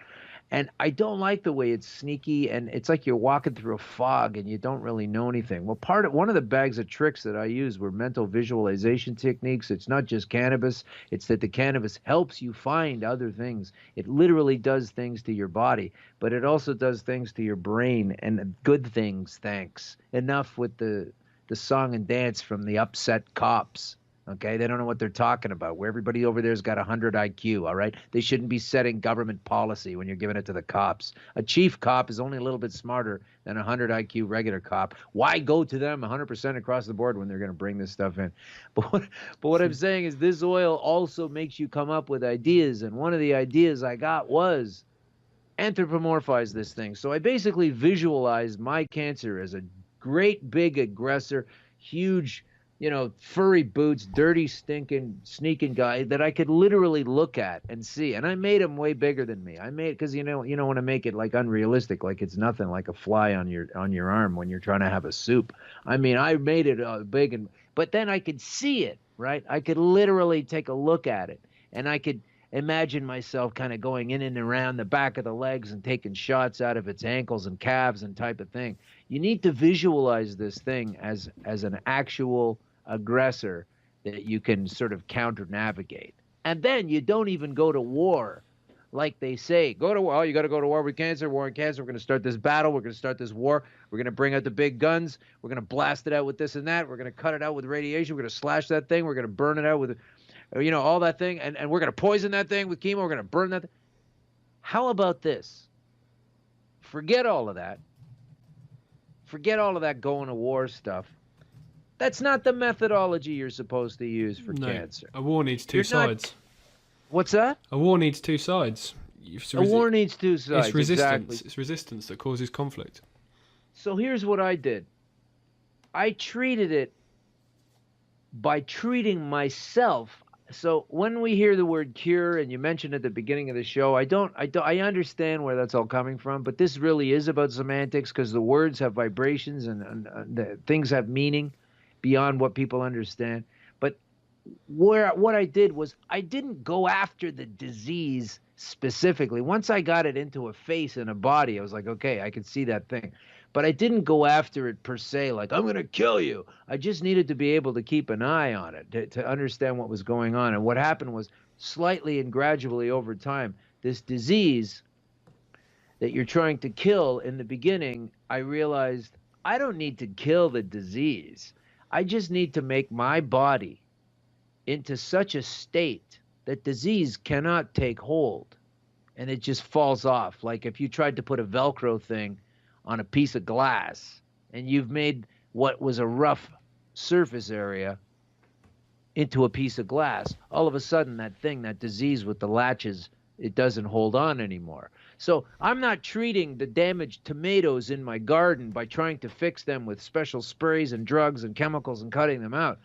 And I don't like the way it's sneaky, and it's like you're walking through a fog and you don't really know anything. Well, one of the bags of tricks that I used were mental visualization techniques. It's not just cannabis. It's that the cannabis helps you find other things. It literally does things to your body, but it also does things to your brain, and good things, thanks. Enough with the song and dance from the upset cops. Okay, they don't know what they're talking about. Where everybody over there's got 100 IQ, all right? They shouldn't be setting government policy when you're giving it to the cops. A chief cop is only a little bit smarter than a 100 IQ regular cop. Why go to them 100% across the board when they're going to bring this stuff in? But what I'm saying is this oil also makes you come up with ideas, and one of the ideas I got was anthropomorphize this thing. So I basically visualized my cancer as a great big aggressor, huge, furry boots, dirty, stinking, sneaking guy that I could literally look at and see. And I made him way bigger than me. I made, because you want to make it like unrealistic, like it's nothing, like a fly on your arm when you're trying to have a soup. I mean, I made it big, but then I could see it, right? I could literally take a look at it, and I could imagine myself kind of going in and around the back of the legs and taking shots out of its ankles and calves and type of thing. You need to visualize this thing as an actual aggressor that you can sort of counter navigate. And then you don't even go to war like they say. Go to war. Oh, you got to go to war with cancer, war on cancer. We're going to start this battle. We're going to start this war. We're going to bring out the big guns. We're going to blast it out with this and that. We're going to cut it out with radiation. We're going to slash that thing. We're going to burn it out with, all that thing. And we're going to poison that thing with chemo. We're going to burn that thing. How about this? Forget all of that. Forget all of that going to war stuff. That's not the methodology you're supposed to use for cancer. A war needs two sides. What's that? A war needs two sides. A war needs two sides. It's resistance. Exactly. It's resistance that causes conflict. So here's what I did. I treated it by treating myself. So when we hear the word cure, and you mentioned at the beginning of the show, I understand where that's all coming from, but this really is about semantics, because the words have vibrations and the things have meaning beyond what people understand. But what I did was I didn't go after the disease specifically. Once I got it into a face and a body, I was like, okay, I can see that thing. But I didn't go after it per se, like, I'm going to kill you. I just needed to be able to keep an eye on it, to understand what was going on. And what happened was, slightly and gradually over time, this disease that you're trying to kill, in the beginning, I realized I don't need to kill the disease. I just need to make my body into such a state that disease cannot take hold, and it just falls off. Like if you tried to put a Velcro thing on a piece of glass, and you've made what was a rough surface area into a piece of glass, all of a sudden that thing, that disease with the latches, it doesn't hold on anymore. So I'm not treating the damaged tomatoes in my garden by trying to fix them with special sprays and drugs and chemicals and cutting them out.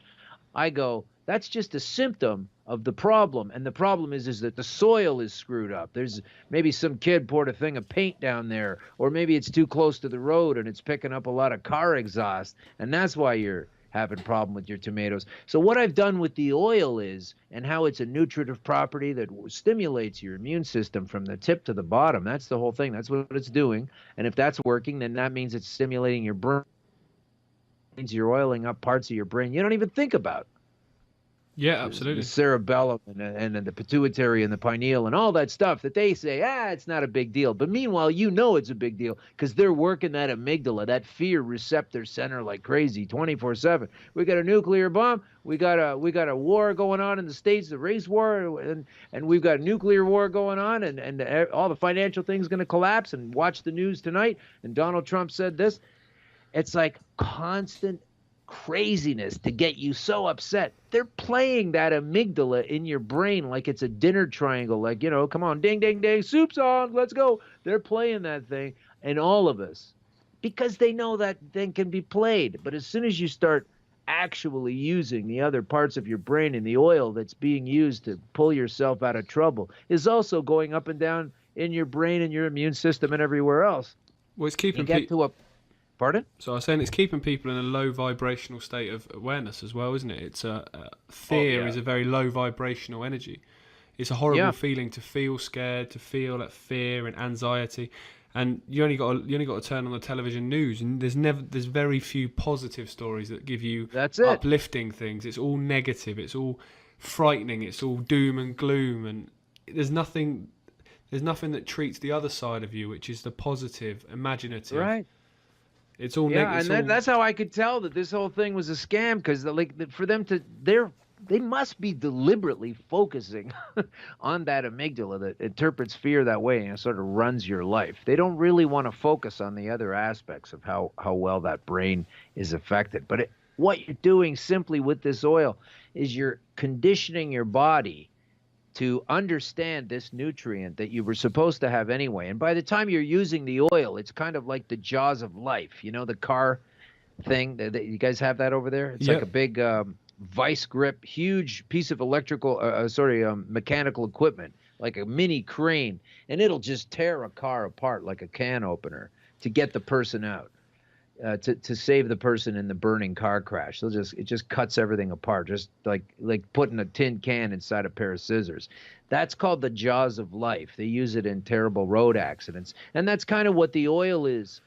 I go, that's just a symptom of the problem. And the problem is that the soil is screwed up. There's maybe some kid poured a thing of paint down there, or maybe it's too close to the road and it's picking up a lot of car exhaust. And that's why you're having a problem with your tomatoes. So what I've done with the oil is, and how it's a nutritive property that stimulates your immune system from the tip to the bottom. That's the whole thing. That's what it's doing. And if that's working, then that means it's stimulating your brain. It means you're oiling up parts of your brain you don't even think about. Yeah, absolutely. The cerebellum and the pituitary and the pineal and all that stuff that they say, it's not a big deal. But meanwhile, you know it's a big deal because they're working that amygdala, that fear receptor center like crazy 24/7. We got a nuclear bomb. We got a war going on in the States, the race war, and we've got a nuclear war going on, and all the financial things going to collapse. And watch the news tonight. And Donald Trump said this. It's like constant craziness to get you so upset. They're playing that amygdala in your brain like it's a dinner triangle, like, come on, ding, ding, ding, soup's on, let's go. They're playing that thing in all of us because they know that thing can be played. But as soon as you start actually using the other parts of your brain, and the oil that's being used to pull yourself out of trouble is also going up and down in your brain and your immune system and everywhere else. Well, it's keeping Pardon? So I was saying it's keeping people in a low vibrational state of awareness as well, isn't it? It's fear is a very low vibrational energy. It's a horrible feeling to feel scared, to feel that fear and anxiety, and you only got to turn on the television news, and there's very few positive stories that give you uplifting things. It's all negative. It's all frightening. It's all doom and gloom, and there's nothing that treats the other side of you, which is the positive, imaginative. Right. It's all negative. And that's how I could tell that this whole thing was a scam, because for them to they must be deliberately focusing on that amygdala that interprets fear that way and sort of runs your life. They don't really want to focus on the other aspects of how well that brain is affected. But what you're doing simply with this oil is you're conditioning your body to understand this nutrient that you were supposed to have anyway. And by the time you're using the oil, it's kind of like the jaws of life. The car thing, you guys have that over there? It's like a big vice grip, huge piece of mechanical equipment, like a mini crane. And it'll just tear a car apart like a can opener to get the person out. To save the person in the burning car crash. It just cuts everything apart, just like putting a tin can inside a pair of scissors. That's called the jaws of life. They use it in terrible road accidents. And that's kind of what the oil is.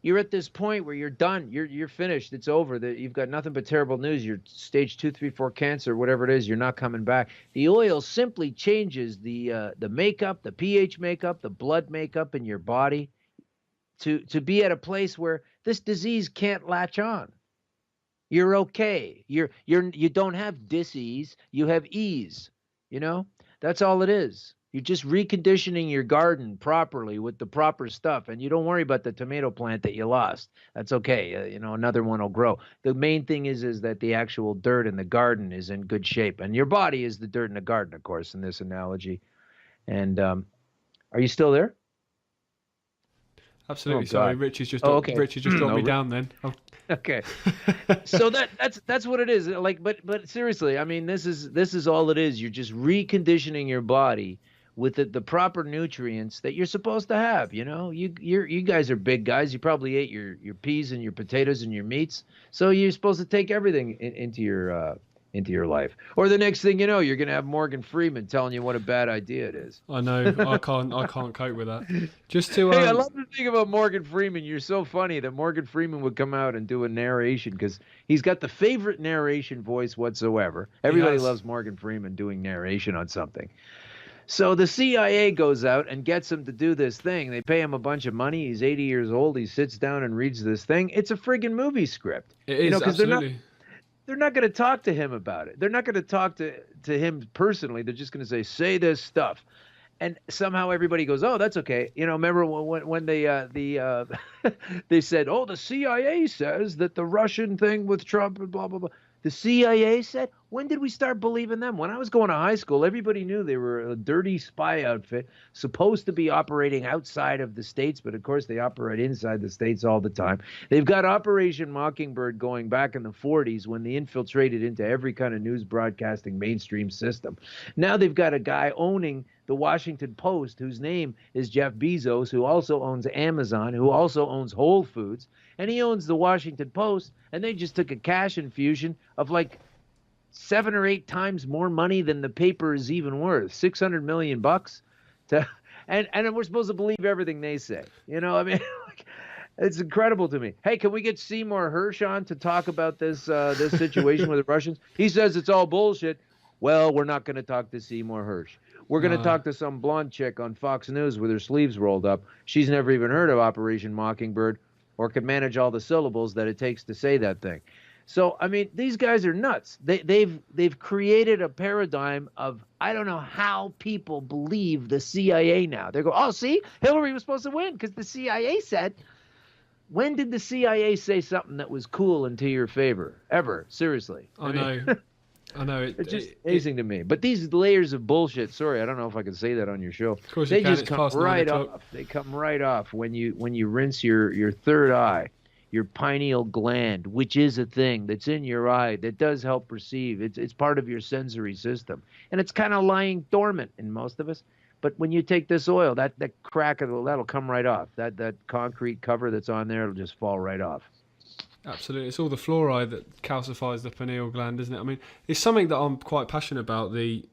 You're at this point where you're done. You're finished. It's over. You've got nothing but terrible news. You're stage 2, 3, 4 cancer, whatever it is. You're not coming back. The oil simply changes the makeup, the pH makeup, the blood makeup in your body to be at a place where this disease can't latch on. You're okay. You don't have dis-ease. You have ease. That's all it is. You're just reconditioning your garden properly with the proper stuff, and you don't worry about the tomato plant that you lost. That's okay. Another one will grow. The main thing is that the actual dirt in the garden is in good shape, and your body is the dirt in the garden, of course, in this analogy. And are you still there? Absolutely. Sorry, Richie's just dropped me down then. Oh. Okay. So that's what it is. But seriously, I mean, this is all it is. You're just reconditioning your body with the proper nutrients that you're supposed to have. You guys are big guys. You probably ate your peas and your potatoes and your meats. So you're supposed to take everything into your life. Or the next thing you know, you're going to have Morgan Freeman telling you what a bad idea it is. I know. I can't cope with that. Hey, I love to think about Morgan Freeman. You're so funny that Morgan Freeman would come out and do a narration, because he's got the favorite narration voice whatsoever. Everybody loves Morgan Freeman doing narration on something. So the CIA goes out and gets him to do this thing. They pay him a bunch of money. He's 80 years old. He sits down and reads this thing. It's a friggin' movie script. It is, absolutely. they're not going to talk to him about it. They're not going to talk to him personally. They're just going to say this stuff. And somehow everybody goes, oh, that's okay. Remember when they they said, oh, the CIA says that the Russian thing with Trump and blah, blah, blah. The CIA said, when did we start believing them? When I was going to high school, everybody knew they were a dirty spy outfit, supposed to be operating outside of the states, but of course they operate inside the states all the time. They've got Operation Mockingbird going back in the 40s when they infiltrated into every kind of news broadcasting mainstream system. Now they've got a guy owning the Washington Post, whose name is Jeff Bezos, who also owns Amazon, who also owns Whole Foods, and he owns the Washington Post, and they just took a cash infusion of like 7 or 8 times more money than the paper is even worth, $600 million and we're supposed to believe everything they say. It's incredible to me. Hey, can we get Seymour Hersh on to talk about this situation with the Russians? He says it's all bullshit. Well, we're not going to talk to Seymour Hersh. We're going to talk to some blonde chick on Fox News with her sleeves rolled up. She's never even heard of Operation Mockingbird or could manage all the syllables that it takes to say that thing. So, I mean, these guys are nuts. They've created a paradigm of, I don't know how people believe the CIA now. They go, oh, see, Hillary was supposed to win because the CIA said. When did the CIA say something that was cool and to your favor? Ever? Seriously. I know. I know. It's just amazing to me. But these layers of bullshit, sorry, I don't know if I can say that on your show. Of course they you can. just come right off. They come right off when you rinse your third eye, your pineal gland, which is a thing that's in your eye that does help perceive. It's part of your sensory system. And it's kind of lying dormant in most of us. But when you take this oil, that crack, that'll come right off. That concrete cover that's on there, it'll just fall right off. Absolutely. It's all the fluoride that calcifies the pineal gland, isn't it? I mean, it's something that I'm quite passionate about, the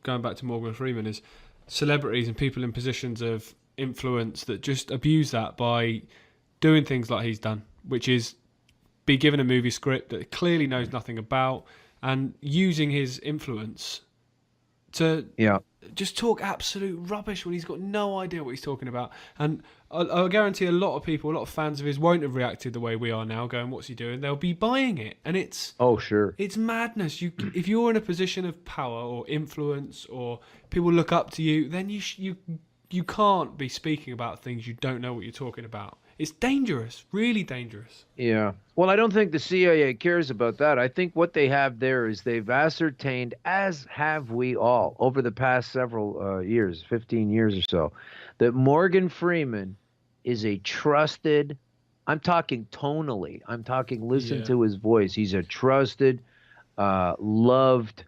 going back to Morgan Freeman, is celebrities and people in positions of influence that just abuse that by doing things like he's done, which is be given a movie script that clearly knows nothing about and using his influence to just talk absolute rubbish when he's got no idea what he's talking about. And I guarantee a lot of people, a lot of fans of his won't have reacted the way we are now, going, what's he doing? They'll be buying it. And it's... Oh, sure. It's madness. If you're in a position of power or influence or people look up to you, then you can't be speaking about things you don't know what you're talking about. It's dangerous, really dangerous. Yeah. Well, I don't think the CIA cares about that. I think what they have there is they've ascertained, as have we all, over the past several years, 15 years or so, that Morgan Freeman is a trusted, I'm talking tonally, I'm talking listen to his voice. He's a trusted, loved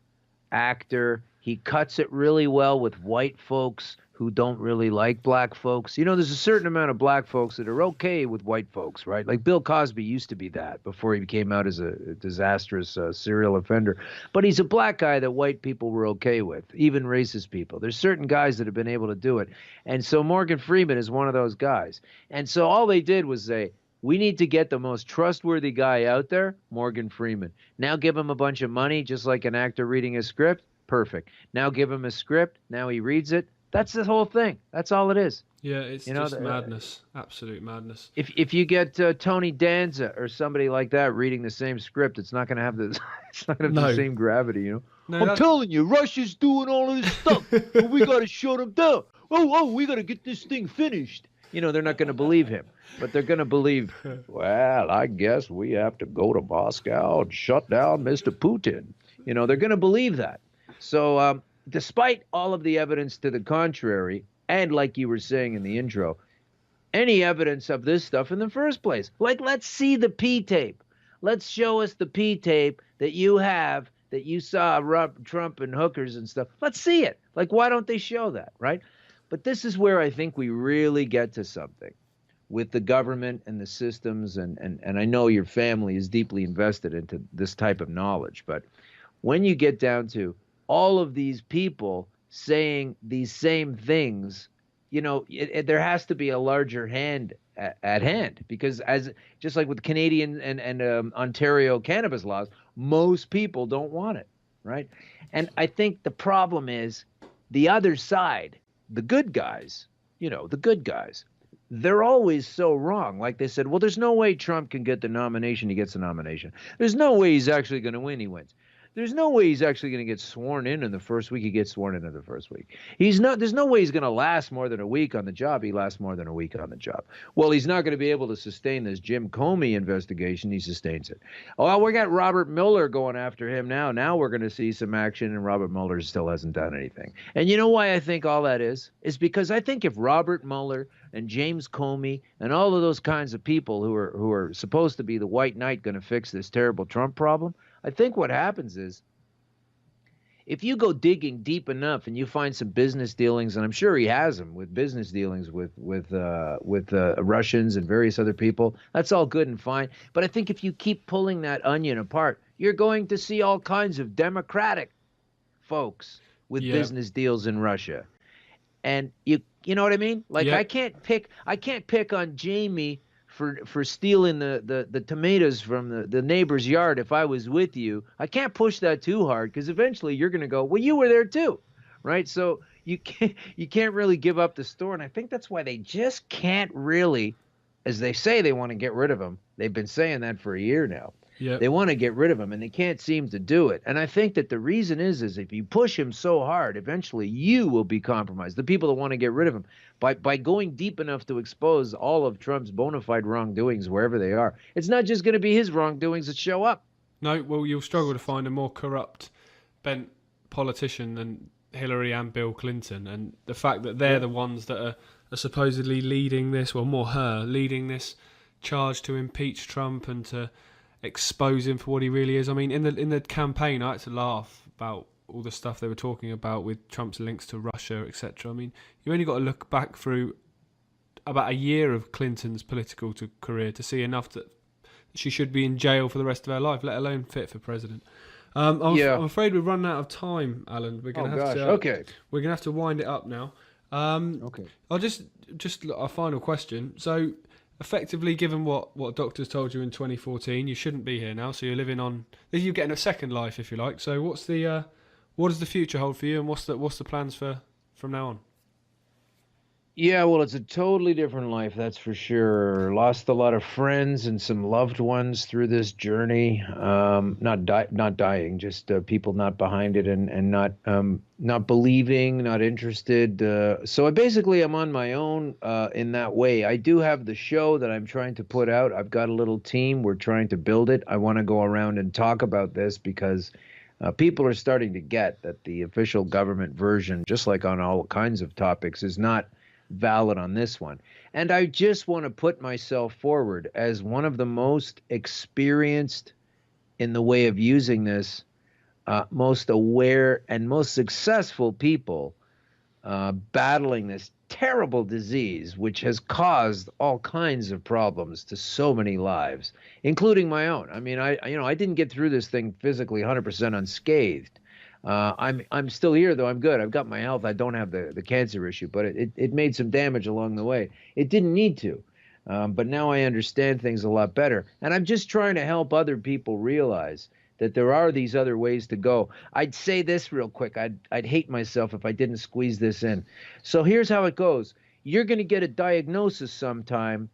actor. He cuts it really well with white folks who don't really like black folks. There's a certain amount of black folks that are okay with white folks, right? Like Bill Cosby used to be that before he came out as a disastrous serial offender. But he's a black guy that white people were okay with, even racist people. There's certain guys that have been able to do it. And so Morgan Freeman is one of those guys. And so all they did was say, we need to get the most trustworthy guy out there, Morgan Freeman. Now give him a bunch of money, just like an actor reading a script. Perfect. Now give him a script. Now he reads it. That's the whole thing. That's all it is. Yeah, it's just madness. Absolute madness. If you get Tony Danza or somebody like that reading the same script, it's not going to have the same gravity, No, I'm telling you, Russia's doing all of this stuff. But we got to shut them down. Oh, we got to get this thing finished. They're not going to believe him, but they're going to believe, well, I guess we have to go to Moscow and shut down Mr. Putin. They're going to believe that. So, despite all of the evidence to the contrary, and like you were saying in the intro, any evidence of this stuff in the first place, like let's see the P tape. Let's show us the P tape that you have, that you saw Trump and hookers and stuff. Let's see it. Like, why don't they show that, right? But this is where I think we really get to something with the government and the systems, and I know your family is deeply invested into this type of knowledge, but when you get down to all of these people saying these same things, there has to be a larger hand at hand, because just like with Canadian and Ontario cannabis laws, most people don't want it, right? And I think the problem is the other side, the good guys, they're always so wrong. Like they said, well, there's no way Trump can get the nomination. He gets the nomination. There's no way he's actually going to win. He wins. There's no way he's actually going to get sworn in the first week. He gets sworn in the first week. There's no way he's going to last more than a week on the job. He lasts more than a week on the job. Well, he's not going to be able to sustain this Jim Comey investigation. He sustains it. Oh, well, we got Robert Mueller going after him now. Now we're going to see some action, and Robert Mueller still hasn't done anything. And you know why I think all that is because I think if Robert Mueller and James Comey and all of those kinds of people who are supposed to be the white knight going to fix this terrible Trump problem, I think what happens is if you go digging deep enough and you find some business dealings, and I'm sure he has them with business dealings with Russians and various other people, that's all good and fine. But I think if you keep pulling that onion apart, you're going to see all kinds of Democratic folks with business deals in Russia. And you know what I mean? Like I can't pick on Jamie for stealing the tomatoes from the neighbor's yard if I was with you. I can't push that too hard because eventually you're going to go, well, you were there too, right? So you can't really give up the store. And I think that's why they just can't really, as they say they want to get rid of him. They've been saying that for a year now. Yep. They want to get rid of him, and they can't seem to do it. And I think that the reason is if you push him so hard, eventually you will be compromised. The people that want to get rid of him, by going deep enough to expose all of Trump's bona fide wrongdoings wherever they are. It's not just going to be his wrongdoings that show up. No, well, you'll struggle to find a more corrupt, bent politician than Hillary and Bill Clinton. And the fact that they're the ones that are supposedly leading this, well, more her, leading this charge to impeach Trump and to expose him for what he really is. I mean, in the campaign, I had to laugh about all the stuff they were talking about with Trump's links to Russia, etc. I mean, you only got to look back through about a year of Clinton's political career to see enough that she should be in jail for the rest of her life, let alone fit for president. I'm afraid we're running out of time, Alan. We're gonna we're gonna have to wind it up now. Okay. I'll just a final question. So, effectively, given what doctors told you in 2014, you shouldn't be here now. So you're you're getting a second life, if you like. So what does the future hold for you, and what's the plans from now on? Yeah, well, it's a totally different life, that's for sure. Lost a lot of friends and some loved ones through this journey. Not dying, just people not behind it and not believing, not interested. So I'm on my own in that way. I do have the show that I'm trying to put out. I've got a little team. We're trying to build it. I want to go around and talk about this because people are starting to get that the official government version, just like on all kinds of topics, is not valid on this one. And I just want to put myself forward as one of the most experienced in the way of using this, most aware and most successful people battling this terrible disease, which has caused all kinds of problems to so many lives, including my own. I mean, I didn't get through this thing physically 100% unscathed. I'm still here, though. I'm good. I've got my health. I don't have the cancer issue, but it made some damage along the way. It didn't need to, but now I understand things a lot better. And I'm just trying to help other people realize that there are these other ways to go. I'd say this real quick. I'd hate myself if I didn't squeeze this in. So here's how it goes. You're going to get a diagnosis sometime,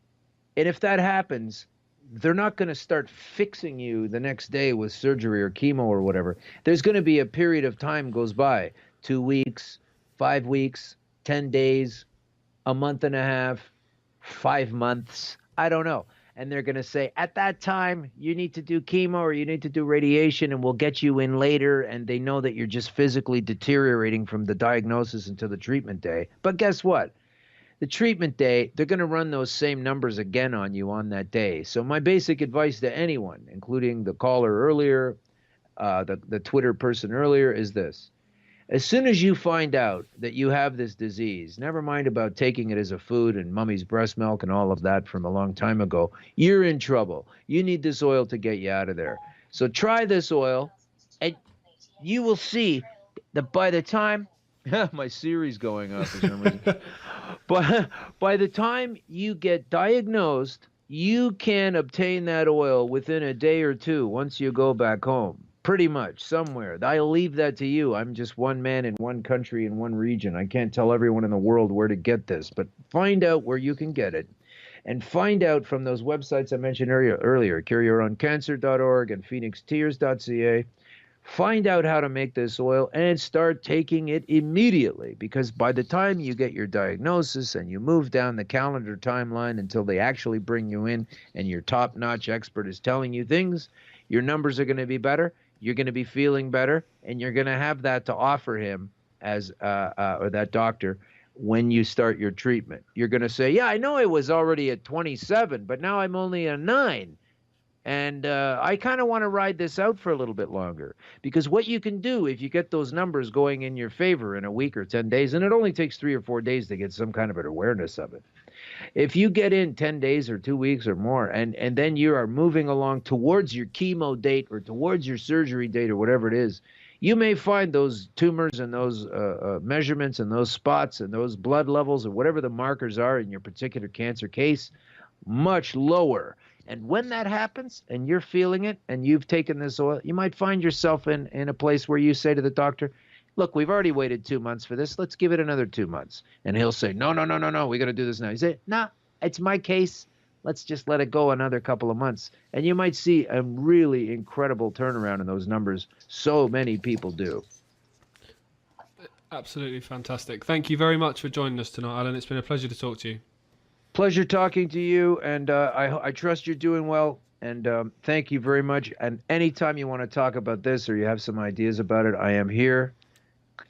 and if that happens, they're not going to start fixing you the next day with surgery or chemo or whatever. There's going to be a period of time goes by, 2 weeks, 5 weeks, 10 days, a month and a half, 5 months. I don't know. And they're going to say, at that time, you need to do chemo or you need to do radiation and we'll get you in later. And they know that you're just physically deteriorating from the diagnosis until the treatment day. But guess what? The treatment day, they're going to run those same numbers again on you on that day. So my basic advice to anyone, including the caller earlier, the Twitter person earlier, is this. As soon as you find out that you have this disease, never mind about taking it as a food and mummy's breast milk and all of that from a long time ago, you're in trouble. You need this oil to get you out of there. So try this oil, and you will see that by the time my Siri's going off for some reason. But by the time you get diagnosed, you can obtain that oil within a day or two once you go back home. pretty much somewhere. I'll leave that to you. I'm just one man in one country in one region. I can't tell everyone in the world where to get this, but find out where you can get it. And find out from those websites I mentioned earlier, CureYourOwnCancer.org and PhoenixTears.ca. Find out how to make this oil and start taking it immediately, because by the time you get your diagnosis and you move down the calendar timeline until they actually bring you in and your top-notch expert is telling you things, your numbers are going to be better, you're going to be feeling better, and you're going to have that to offer him as or that doctor when you start your treatment. You're going to say, yeah, I know I was already at 27, but now I'm only a 9. And I kind of want to ride this out for a little bit longer, because what you can do if you get those numbers going in your favor in a week or 10 days, and it only takes 3 or 4 days to get some kind of an awareness of it. If you get in 10 days or 2 weeks or more, and then you are moving along towards your chemo date or towards your surgery date or whatever it is, you may find those tumors and those measurements and those spots and those blood levels or whatever the markers are in your particular cancer case much lower. And when that happens and you're feeling it and you've taken this oil, you might find yourself in a place where you say to the doctor, look, we've already waited 2 months for this. Let's give it another 2 months. And he'll say, no, we got to do this now. You say, nah, it's my case. Let's just let it go another couple of months. And you might see a really incredible turnaround in those numbers. So many people do. Absolutely fantastic. Thank you very much for joining us tonight, Alan. It's been a pleasure to talk to you. Pleasure talking to you, and I trust you're doing well, and thank you very much. And anytime you want to talk about this or you have some ideas about it, I am here.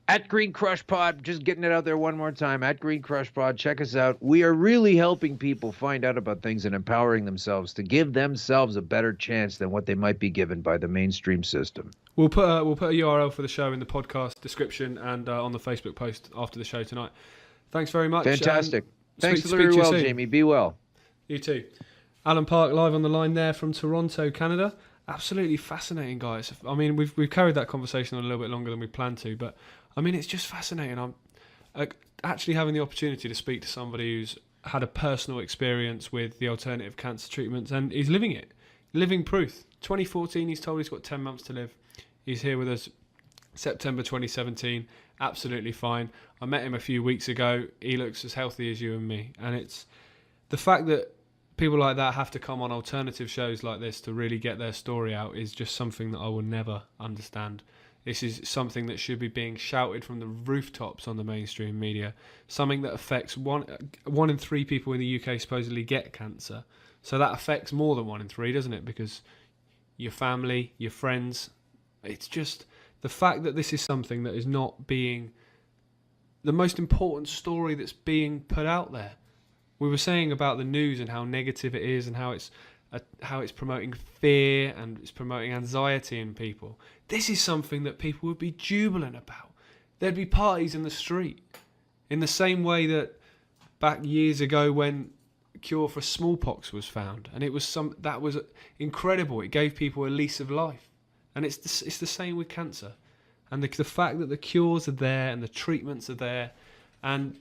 At Green Crush Pod, just getting it out there one more time, at Green Crush Pod, check us out. We are really helping people find out about things and empowering themselves to give themselves a better chance than what they might be given by the mainstream system. We'll put a URL for the show in the podcast description and on the Facebook post after the show tonight. Thanks very much. Fantastic. Thanks very well, Jamie. Be well. You too. Alan Park live on the line there from Toronto, Canada. Absolutely fascinating, guys. I mean, we've carried that conversation on a little bit longer than we planned to, but I mean, it's just fascinating. I'm actually having the opportunity to speak to somebody who's had a personal experience with the alternative cancer treatments and is living it. Living proof. 2014, he's told he's got 10 months to live. He's here with us September 2017. Absolutely fine. I met him a few weeks ago. He looks as healthy as you and me. And it's the fact that people like that have to come on alternative shows like this to really get their story out is just something that I will never understand. This is something that should be being shouted from the rooftops on the mainstream media. Something that affects one in 3 people in the UK supposedly get cancer. So that affects more than 1 in 3, doesn't it? Because your family, your friends, it's just the fact that this is something that is not being the most important story that's being put out there. We were saying about the news and how negative it is and how it's promoting fear and it's promoting anxiety in people. This is something that people would be jubilant about. There'd be parties in the street in the same way that back years ago when a cure for smallpox was found, and that was incredible. It gave people a lease of life, and it's the same with cancer. And the fact that the cures are there and the treatments are there, and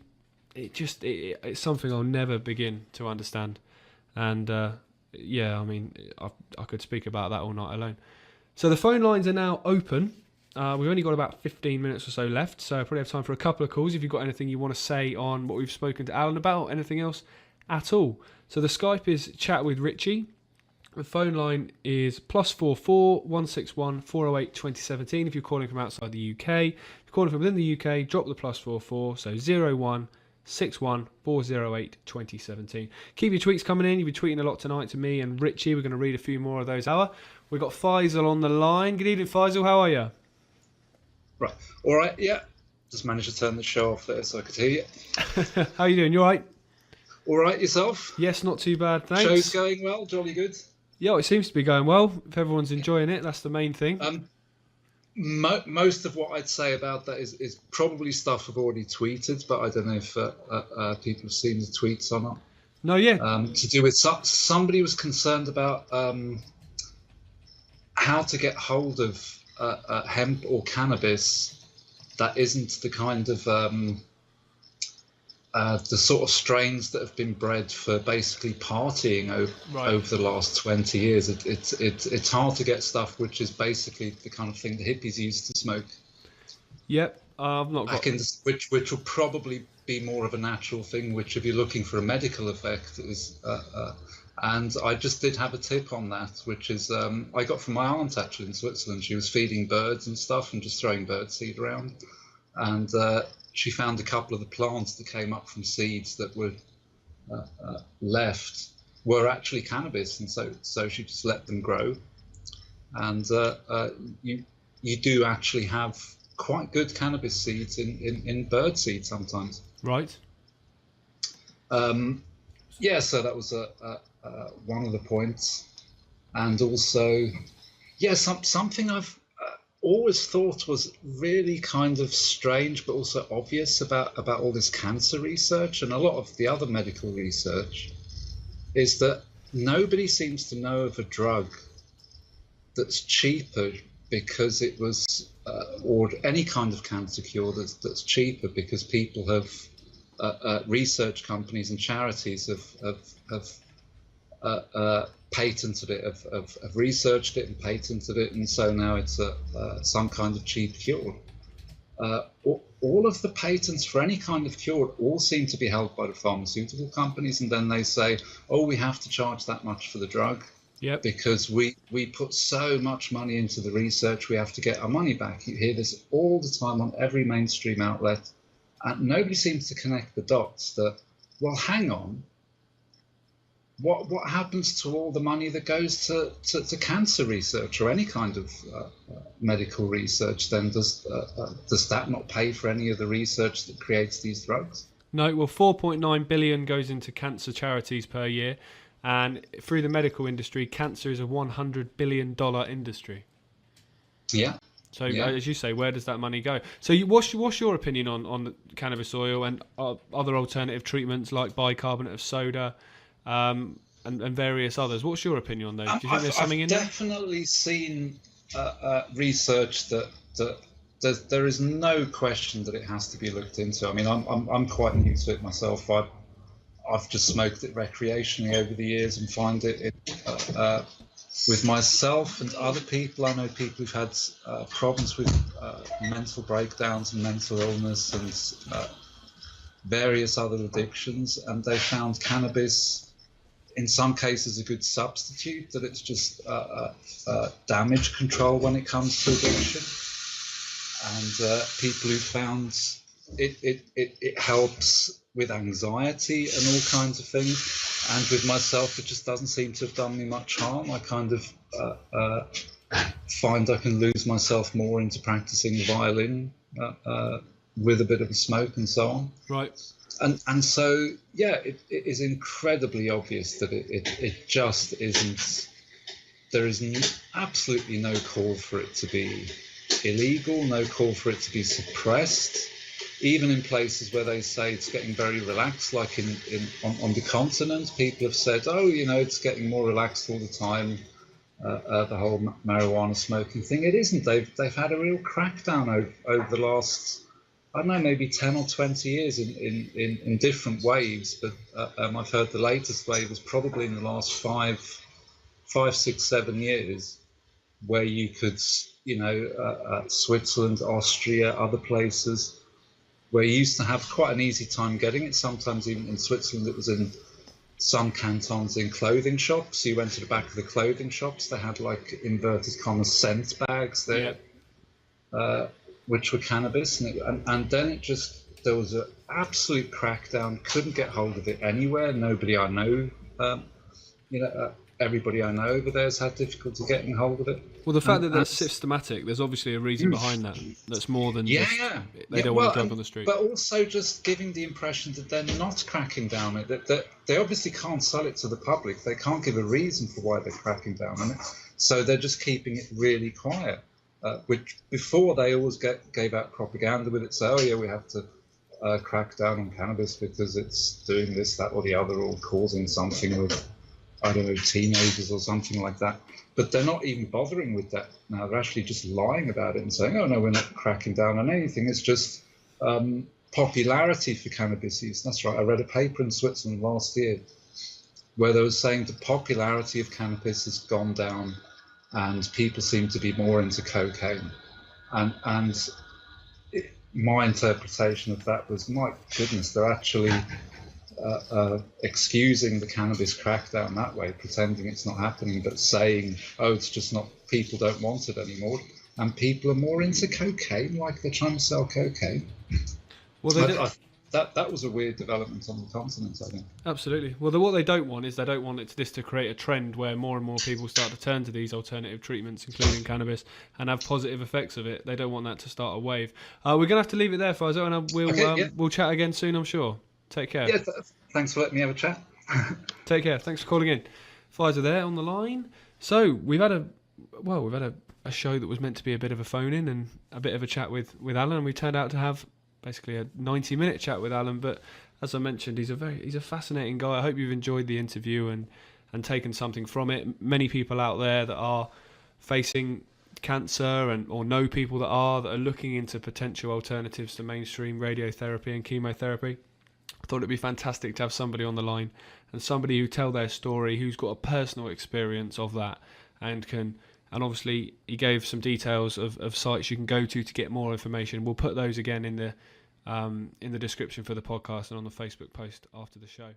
it's something I'll never begin to understand. And yeah, I mean, I could speak about that all night alone. So the phone lines are now open. We've only got about 15 minutes or so left, so I probably have time for a couple of calls if you've got anything you want to say on what we've spoken to Alan about, anything else at all. So the Skype is Chat with Richie. The phone line is +44 161 408 2017 if you're calling from outside the UK. If you're calling from within the UK, drop the +44, so 01 61 408 2017. Keep your tweets coming in. You've been tweeting a lot tonight to me and Richie. We're going to read a few more of those. We've got Faisal on the line. Good evening, Faisal. How are you? Right. All right. Yeah. Just managed to turn the show off there so I could hear you. How are you doing? You all right? All right. Yourself? Yes, not too bad. Thanks. Show's going well. Jolly good. Yeah, it seems to be going well. If everyone's enjoying it, that's the main thing. Most of what I'd say about that is probably stuff I've already tweeted, but I don't know if people have seen the tweets or not. No, yeah. To do with somebody was concerned about how to get hold of hemp or cannabis that isn't the kind of the sort of strains that have been bred for basically partying over the last 20 years. It's hard to get stuff which is basically the kind of thing the hippies used to smoke. Yep, I've not got which will probably be more of a natural thing. Which, if you're looking for a medical effect, is. And I just did have a tip on that, which is I got from my aunt actually in Switzerland. She was feeding birds and stuff and just throwing birdseed around, and she found a couple of the plants that came up from seeds that were left were actually cannabis, and so she just let them grow, and you do actually have quite good cannabis seeds in bird seed sometimes. Right. Yeah, so that was one of the points, and also, yeah, something I've always thought was really kind of strange, but also obvious about all this cancer research and a lot of the other medical research, is that nobody seems to know of a drug that's cheaper because it was, or any kind of cancer cure that's cheaper because people have, research companies and charities have patented it, have researched it and patented it, and so now it's some kind of cheap cure. All of the patents for any kind of cure all seem to be held by the pharmaceutical companies, and then they say, oh, we have to charge that much for the drug. Yep. Because we put so much money into the research, we have to get our money back. You hear this all the time on every mainstream outlet, and nobody seems to connect the dots that, well, hang on, what happens to all the money that goes to cancer research or any kind of medical research? Then does that not pay for any of the research that creates these drugs? No, well, 4.9 billion goes into cancer charities per year, and through the medical industry, cancer is a $100 billion industry. Yeah. So, as you say, where does that money go? So, what's your opinion on the cannabis oil and other alternative treatments like bicarbonate of soda? And various others. What's your opinion on those? Do you think there's something in there? I've definitely seen research that there is no question that it has to be looked into. I mean, I'm quite new to it myself. I've just smoked it recreationally over the years and find it with myself and other people. I know people who've had problems with mental breakdowns and mental illness and various other addictions, and they found cannabis in some cases a good substitute, that it's just damage control when it comes to addiction. And people who found it helps with anxiety and all kinds of things. And with myself, it just doesn't seem to have done me much harm. I kind of find I can lose myself more into practicing the violin with a bit of a smoke and so on. Right. And so, yeah, it is incredibly obvious that it just isn't. There is absolutely no call for it to be illegal, no call for it to be suppressed, even in places where they say it's getting very relaxed, like on the continent. People have said, oh, it's getting more relaxed all the time, the whole marijuana smoking thing. It isn't. They've had a real crackdown over the last, I don't know, maybe 10 or 20 years in different waves, but I've heard the latest wave was probably in the last 5, 6, 7 years, where you could, Switzerland, Austria, other places, where you used to have quite an easy time getting it. Sometimes even in Switzerland, it was in some cantons in clothing shops. You went to the back of the clothing shops, they had like inverted commas scent bags there. Yeah. Which were cannabis, and then there was an absolute crackdown. Couldn't get hold of it anywhere. Nobody I know, everybody I know over there has had difficulty getting hold of it. Well, the fact that that's systematic, there's obviously a reason behind that. That's more than just they don't want a drug on the street. But also just giving the impression that they're not cracking down on it. That they obviously can't sell it to the public. They can't give a reason for why they're cracking down on it. So they're just keeping it really quiet. Which before they always gave out propaganda with it, so we have to crack down on cannabis because it's doing this, that, or the other, or causing something with, I don't know, teenagers or something like that. But they're not even bothering with that now. They're actually just lying about it and saying, oh no, we're not cracking down on anything. It's just popularity for cannabis use. That's right. I read a paper in Switzerland last year where they were saying the popularity of cannabis has gone down and people seem to be more into cocaine. And my interpretation of that was, my goodness, they're actually excusing the cannabis crackdown that way, pretending it's not happening, but saying, oh, it's just not, people don't want it anymore. And people are more into cocaine, like they're trying to sell cocaine. Well, that was a weird development on the continent, I think. Absolutely. Well, what they don't want is they don't want this to create a trend where more and more people start to turn to these alternative treatments, including cannabis, and have positive effects of it. They don't want that to start a wave. We're going to have to leave it there, Faisal, and we'll chat again soon, I'm sure. Take care. Yeah, thanks for letting me have a chat. Take care. Thanks for calling in. Faisal there on the line. So we've had a show that was meant to be a bit of a phone-in and a bit of a chat with Alan, and we turned out to have basically a 90-minute chat with Alan. But as I mentioned, he's a fascinating guy. I hope you've enjoyed the interview and taken something from it. Many people out there that are facing cancer or know people that are looking into potential alternatives to mainstream radiotherapy and chemotherapy. I thought it'd be fantastic to have somebody on the line and somebody who tell their story, who's got a personal experience of that and obviously he gave some details of sites you can go to get more information. We'll put those again in the description for the podcast and on the Facebook post after the show.